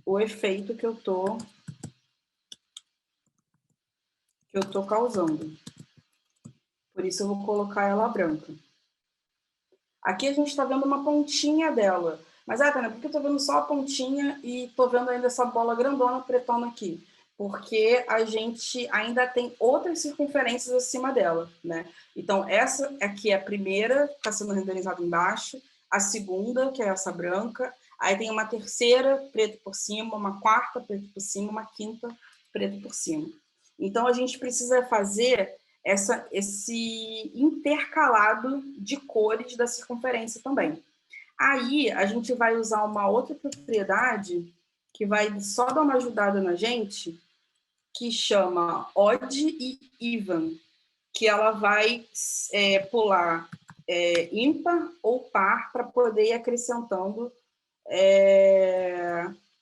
o efeito que eu tô causando. Por isso eu vou colocar ela branca. Aqui a gente está vendo uma pontinha dela. Mas, Tânia, por que eu estou vendo só a pontinha e estou vendo ainda essa bola grandona pretona aqui? Porque a gente ainda tem outras circunferências acima dela, né? Então, essa aqui é a primeira, está sendo renderizada embaixo, a segunda, que é essa branca, aí tem uma terceira, preto por cima, uma quarta, preto por cima, uma quinta, preto por cima. Então, a gente precisa fazer esse intercalado de cores da circunferência também. Aí, a gente vai usar uma outra propriedade que vai só dar uma ajudada na gente, que chama odd e even, que ela vai pular ímpar ou par para poder ir acrescentando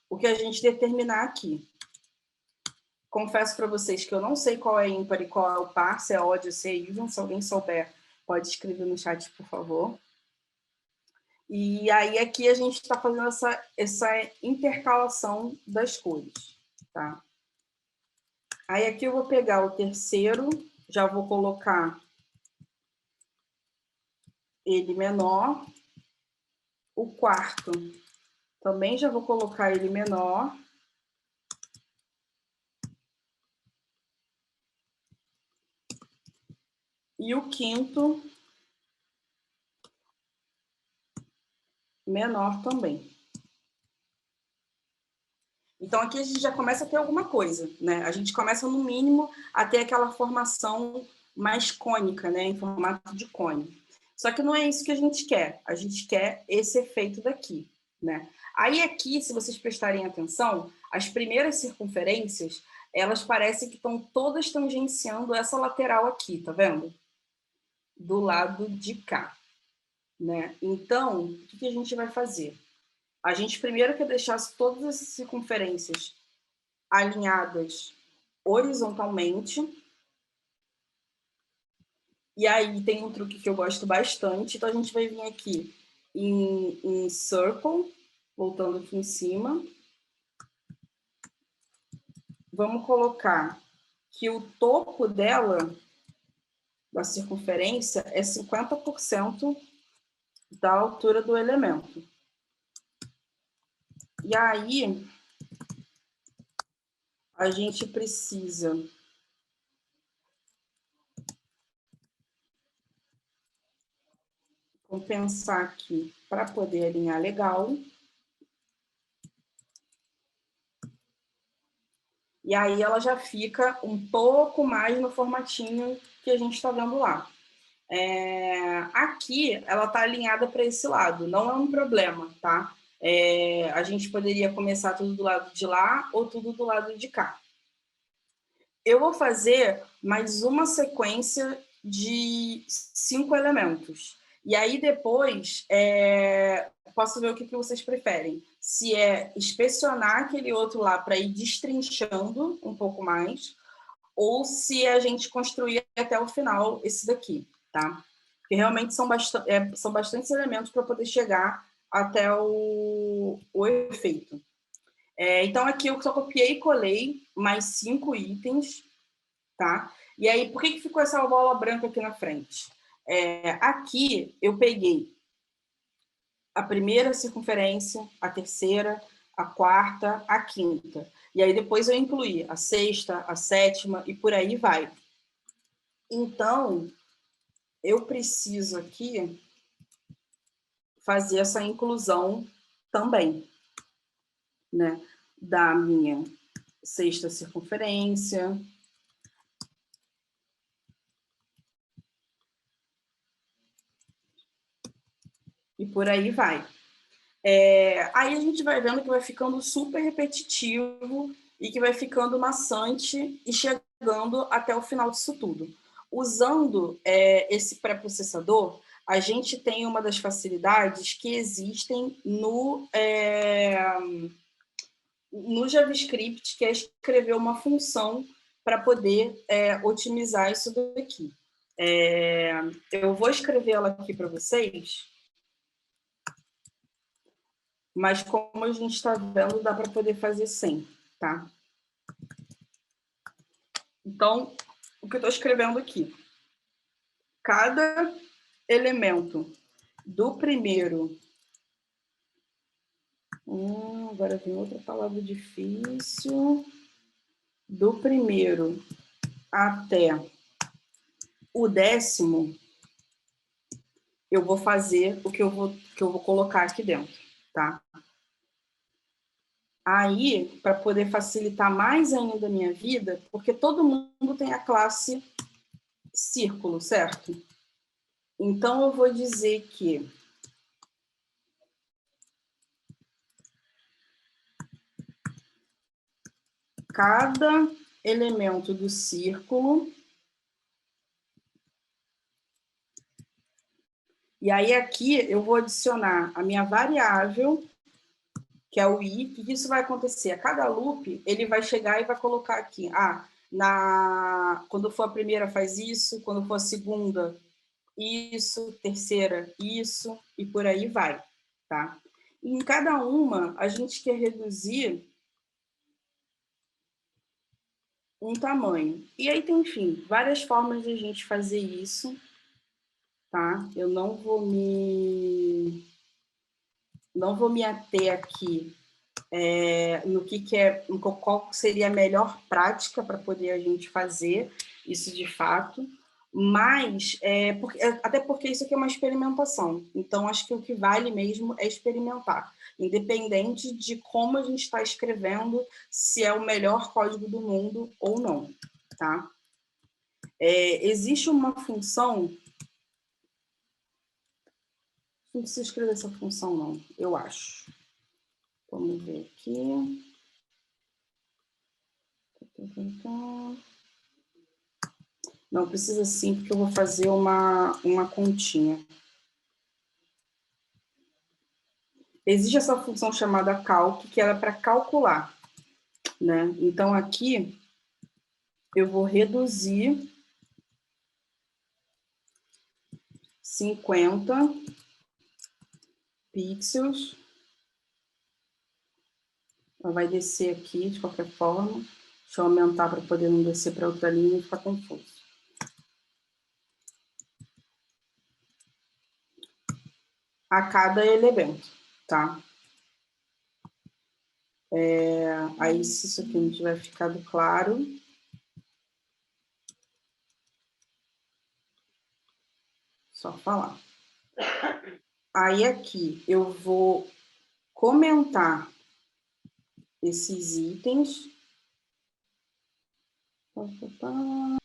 o que a gente determinar aqui. Confesso para vocês que eu não sei qual é ímpar e qual é o par, se é odd ou se é even. Se alguém souber, pode escrever no chat, por favor. E aí aqui a gente está fazendo essa intercalação das cores, tá? Aí aqui eu vou pegar o terceiro, já vou colocar ele menor. O quarto também já vou colocar ele menor. E o quinto menor também. Então, aqui a gente já começa a ter alguma coisa, né? A gente começa, no mínimo, a ter aquela formação mais cônica, né? Em formato de cone. Só que não é isso que a gente quer. A gente quer esse efeito daqui, né? Aí, aqui, se vocês prestarem atenção, as primeiras circunferências, elas parecem que estão todas tangenciando essa lateral aqui, tá vendo? Do lado de cá, né? Então, o que a gente vai fazer? A gente primeiro quer deixar todas essas circunferências alinhadas horizontalmente. E aí tem um truque que eu gosto bastante. Então, a gente vai vir aqui em Circle, voltando aqui em cima. Vamos colocar que o topo dela, da circunferência, é 50% da altura do elemento. E aí, a gente precisa compensar aqui para poder alinhar legal. E aí ela já fica um pouco mais no formatinho que a gente está vendo lá. Aqui ela está alinhada para esse lado, não é um problema, tá? A gente poderia começar tudo do lado de lá ou tudo do lado de cá. Eu vou fazer mais uma sequência de 5 elementos. E aí depois, posso ver o que vocês preferem. Se é inspecionar aquele outro lá para ir destrinchando um pouco mais, ou se a gente construir até o final esse daqui, tá? Porque realmente são bastantes elementos para poder chegar até o efeito. Então, aqui eu só copiei e colei mais 5 itens, tá? E aí, por que ficou essa bola branca aqui na frente? Aqui eu peguei a primeira circunferência, a terceira, a quarta, a quinta. E aí depois eu incluí a sexta, a sétima e por aí vai. Então, eu preciso aqui fazer essa inclusão também, né? Da minha sexta circunferência. E por aí vai. Aí a gente vai vendo que vai ficando super repetitivo e que vai ficando maçante e chegando até o final disso tudo. Usando esse pré-processador, a gente tem uma das facilidades que existem no JavaScript, que é escrever uma função para poder otimizar isso daqui. Eu vou escrever ela aqui para vocês, mas como a gente está vendo, dá para poder fazer sem, tá? Então, o que eu estou escrevendo aqui? cada elemento do primeiro... agora tem outra palavra difícil. Do primeiro até o 10º, eu vou fazer o que eu vou colocar aqui dentro, tá? Aí, para poder facilitar mais ainda a minha vida, porque todo mundo tem a classe círculo, certo? Então, eu vou dizer que cada elemento do círculo... E aí, aqui, eu vou adicionar a minha variável, que é o i. O que isso vai acontecer? A cada loop, ele vai chegar e vai colocar aqui. Quando for a primeira, faz isso. Quando for a segunda, isso. Terceira, isso. E por aí vai, tá? E em cada uma, a gente quer reduzir um tamanho. E aí tem, enfim, várias formas de a gente fazer isso, tá? Eu não vou me ater aqui no qual seria a melhor prática para poder a gente fazer isso de fato, mas até porque isso aqui é uma experimentação, então acho que o que vale mesmo é experimentar, independente de como a gente está escrevendo, se é o melhor código do mundo ou não, tá? Existe uma função... Não precisa escrever essa função, não, eu acho. Vamos ver aqui. Não precisa sim, porque eu vou fazer uma continha. Existe essa função chamada calc, que ela é para calcular, né? Então, aqui, eu vou reduzir 50 pixels. Ela vai descer aqui, de qualquer forma. Deixa eu aumentar para poder não descer para outra linha e ficar confuso. A cada elemento, tá? Aí, se isso aqui não tiver ficado claro... Só falar. Aí, aqui, eu vou comentar esses itens. Opa!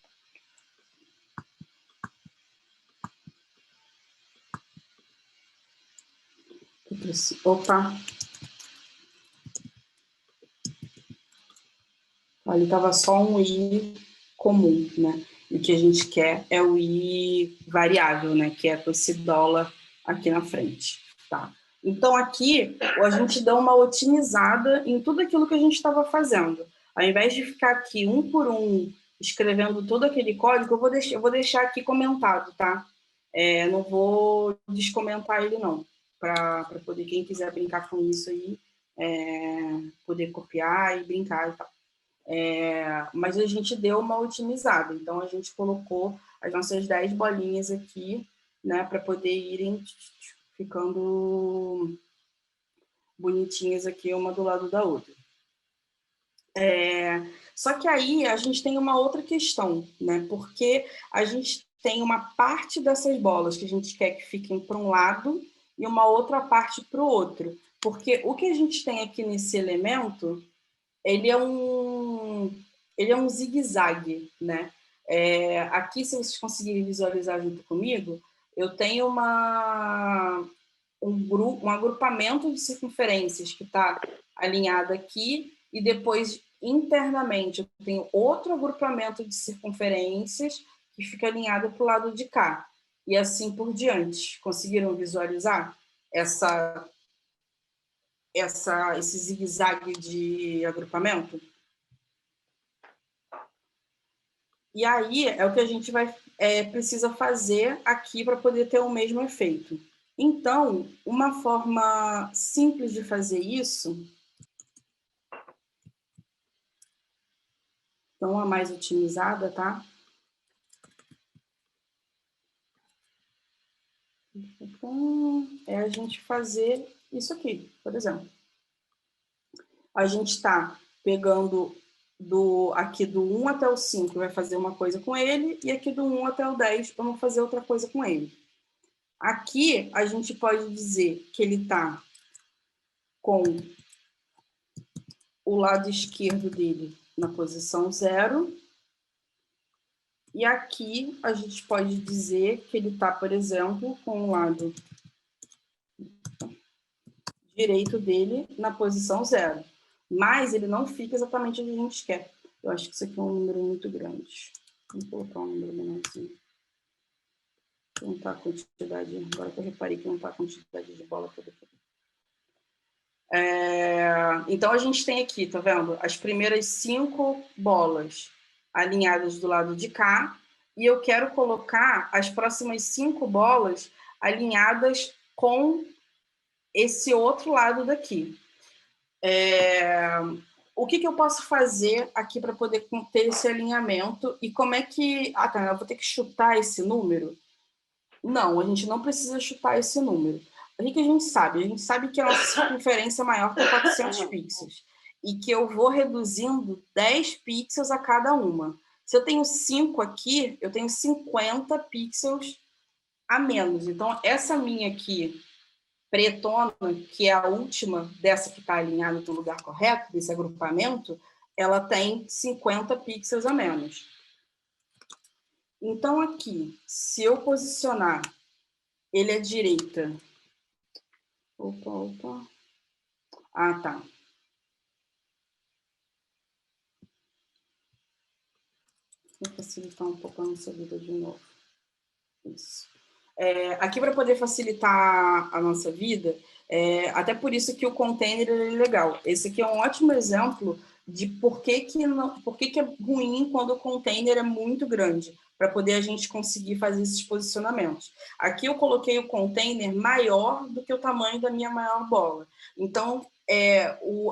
Ali estava só um i comum, né? E o que a gente quer é o i variável, né? Que é com esse dólar aqui na frente, tá? Então, aqui, a gente dá uma otimizada em tudo aquilo que a gente estava fazendo. Ao invés de ficar aqui, um por um, escrevendo todo aquele código, eu vou deixar aqui comentado, tá? Não vou descomentar ele, não. Para poder, quem quiser brincar com isso aí, poder copiar e brincar e tal. Mas a gente deu uma otimizada, então a gente colocou as nossas 10 bolinhas aqui, né, para poder irem ficando bonitinhas aqui, uma do lado da outra. Só que aí a gente tem uma outra questão, né, porque a gente tem uma parte dessas bolas que a gente quer que fiquem para um lado e uma outra parte para o outro, porque o que a gente tem aqui nesse elemento, ele é um zigue-zague, né? Aqui, se vocês conseguirem visualizar junto comigo, eu tenho um agrupamento de circunferências que está alinhado aqui, e depois, internamente, eu tenho outro agrupamento de circunferências que fica alinhado para o lado de cá. E assim por diante. Conseguiram visualizar esse zigue-zague de agrupamento? E aí é o que a gente precisa fazer aqui para poder ter o mesmo efeito. Então, uma forma simples de fazer isso, então a mais otimizada, tá? É a gente fazer isso aqui, por exemplo. A gente está pegando aqui do 1 até o 5, vai fazer uma coisa com ele, e aqui do 1 até o 10, vamos fazer outra coisa com ele. Aqui, a gente pode dizer que ele está com o lado esquerdo dele na posição 0, e aqui a gente pode dizer que ele está, por exemplo, com o lado direito dele na posição 0. Mas ele não fica exatamente onde a gente quer. Eu acho que isso aqui é um número muito grande. Vamos colocar um número menorzinho. Não está a quantidade, agora que eu reparei que não está a quantidade de bola toda aqui. Então, a gente tem aqui, tá vendo? As primeiras 5 bolas alinhadas do lado de cá, e eu quero colocar as próximas 5 bolas alinhadas com esse outro lado daqui. O que eu posso fazer aqui para poder ter esse alinhamento? E como é que... Ah, tá, eu vou ter que chutar esse número? Não, a gente não precisa chutar esse número. O que a gente sabe? A gente sabe que a nossa circunferência é maior que 400 pixels e que eu vou reduzindo 10 pixels a cada uma. Se eu tenho 5 aqui, eu tenho 50 pixels a menos. Então, essa minha aqui, pretona, que é a última dessa que está alinhada no lugar correto, desse agrupamento, ela tem 50 pixels a menos. Então, aqui, se eu posicionar ele à direita... Opa. Ah, tá. Vou facilitar um pouco a nossa vida de novo. Isso. Aqui, para poder facilitar a nossa vida, até por isso que o container é legal. Esse aqui é um ótimo exemplo de por que é ruim quando o container é muito grande, para poder a gente conseguir fazer esses posicionamentos. Aqui eu coloquei o container maior do que o tamanho da minha maior bola. Então,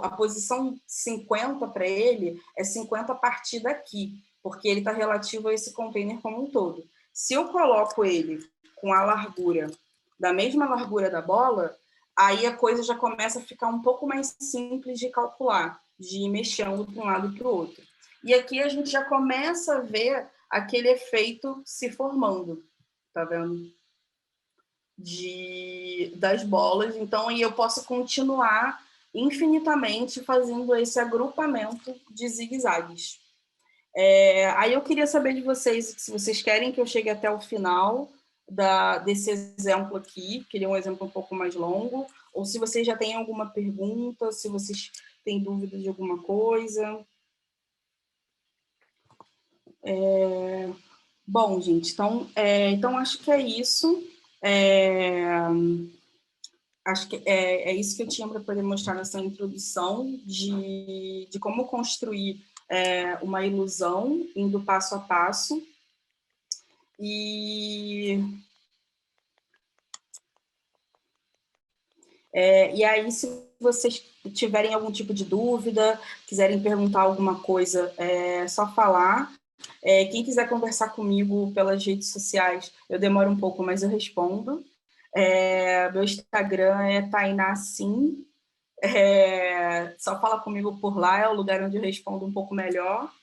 a posição 50 para ele é 50 a partir daqui, porque ele está relativo a esse container como um todo. Se eu coloco ele com a largura, da mesma largura da bola, aí a coisa já começa a ficar um pouco mais simples de calcular, de ir mexendo de um lado para o outro. E aqui a gente já começa a ver aquele efeito se formando, tá vendo? Das bolas. Então, aí eu posso continuar infinitamente fazendo esse agrupamento de zigue-zagues. Aí eu queria saber de vocês, se vocês querem que eu chegue até o final desse exemplo aqui, queria um exemplo um pouco mais longo, ou se vocês já têm alguma pergunta, se vocês têm dúvida de alguma coisa. Bom, gente, então acho que é isso. Acho que é isso que eu tinha para poder mostrar nessa introdução de como construir uma ilusão indo passo a passo. E aí, se vocês tiverem algum tipo de dúvida, quiserem perguntar alguma coisa, é só falar. Quem quiser conversar comigo pelas redes sociais, eu demoro um pouco, mas eu respondo. Meu Instagram é tainacim. Só fala comigo por lá, é o lugar onde eu respondo um pouco melhor.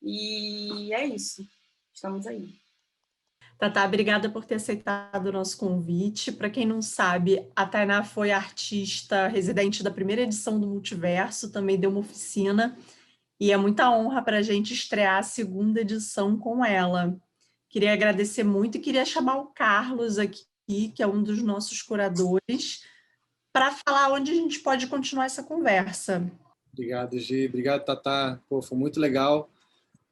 E é isso. Estamos aí. Tatá, obrigada por ter aceitado o nosso convite. Para quem não sabe, a Tainá foi artista residente da primeira edição do Multiverso, também deu uma oficina, e é muita honra para a gente estrear a segunda edição com ela. Queria agradecer muito e queria chamar o Carlos aqui, que é um dos nossos curadores, para falar onde a gente pode continuar essa conversa. Obrigado, Gi. Obrigado, Tatá. Pô, foi muito legal.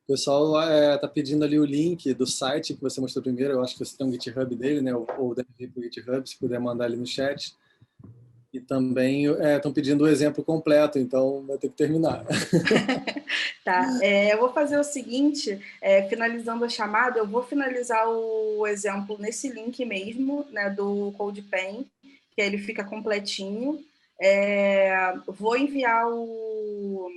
O pessoal tá pedindo ali o link do site que você mostrou primeiro. Eu acho que você tem um GitHub dele, né? Ou deve ir para o GitHub, se puder mandar ali no chat. E também estão pedindo o exemplo completo, então vai ter que terminar. Tá, eu vou fazer o seguinte, finalizando a chamada, eu vou finalizar o exemplo nesse link mesmo, né, do CodePen, que ele fica completinho. Vou enviar o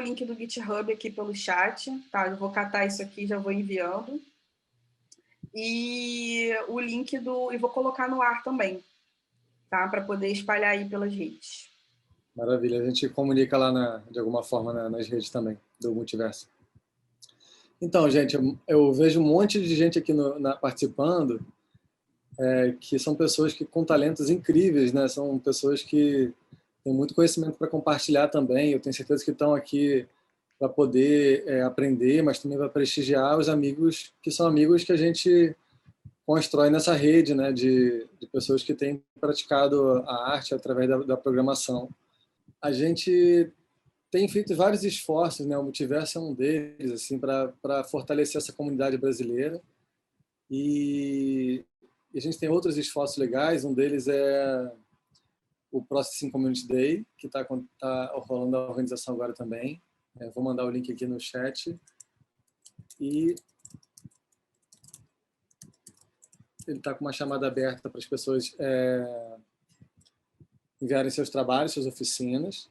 link do GitHub aqui pelo chat, tá? Eu vou catar isso aqui e já vou enviando. e o link e vou colocar no ar também, tá? Para poder espalhar aí pelas redes. Maravilha, a gente comunica lá de alguma forma nas redes também, do Multiverso. Então, gente, eu vejo um monte de gente aqui participando, que são pessoas com talentos incríveis, né? São pessoas que têm muito conhecimento para compartilhar também. Eu tenho certeza que estão aqui para poder aprender, mas também para prestigiar os amigos, que são amigos que a gente constrói nessa rede, né? De pessoas que têm praticado a arte através da programação. A gente tem feito vários esforços, né? O Multiverso é um deles, assim, para fortalecer essa comunidade brasileira. E a gente tem outros esforços legais. Um deles é o Processing Community Day, que está rolando a organização agora também. Vou mandar o link aqui no chat. E ele está com uma chamada aberta para as pessoas enviarem seus trabalhos, suas oficinas.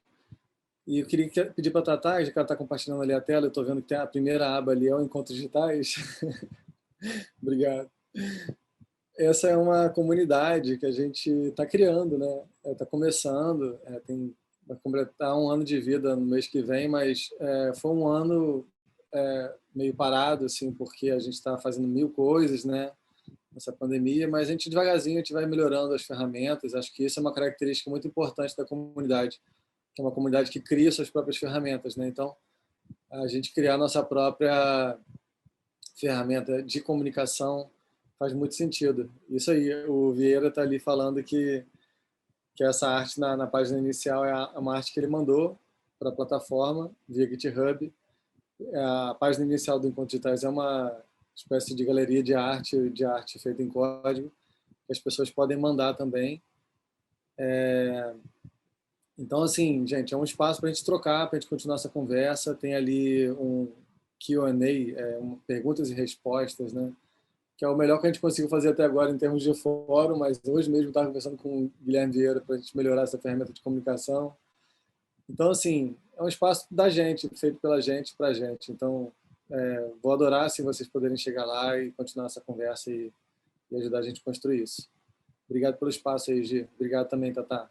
E eu queria pedir para a Tatá, já que ela está compartilhando ali a tela, eu estou vendo que tem a primeira aba ali, é o Encontros Digitais. Obrigado. Essa é uma comunidade que a gente está criando, né? Está começando, vai completar um ano de vida no mês que vem, mas foi um ano meio parado, assim, porque a gente está fazendo 1000 coisas, né? Nessa pandemia, mas a gente devagarzinho a gente vai melhorando as ferramentas. Acho que isso é uma característica muito importante da comunidade, que é uma comunidade que cria suas próprias ferramentas, né? Então, a gente criar a nossa própria ferramenta de comunicação faz muito sentido. Isso aí, o Vieira está ali falando que essa arte na página inicial é uma arte que ele mandou para a plataforma via GitHub. A página inicial do Encontro Digitais é uma espécie de galeria de arte feita em código, que as pessoas podem mandar também. Então, assim, gente, é um espaço para a gente trocar, para a gente continuar essa conversa. Tem ali um Q&A, perguntas e respostas, né? Que é o melhor que a gente conseguiu fazer até agora em termos de fórum, mas hoje mesmo estava conversando com o Guilherme Vieira para a gente melhorar essa ferramenta de comunicação. Então, assim, é um espaço da gente, feito pela gente, para a gente. Então, vou adorar se vocês poderem chegar lá e continuar essa conversa e ajudar a gente a construir isso. Obrigado pelo espaço aí, Gi. Obrigado também, Tatá.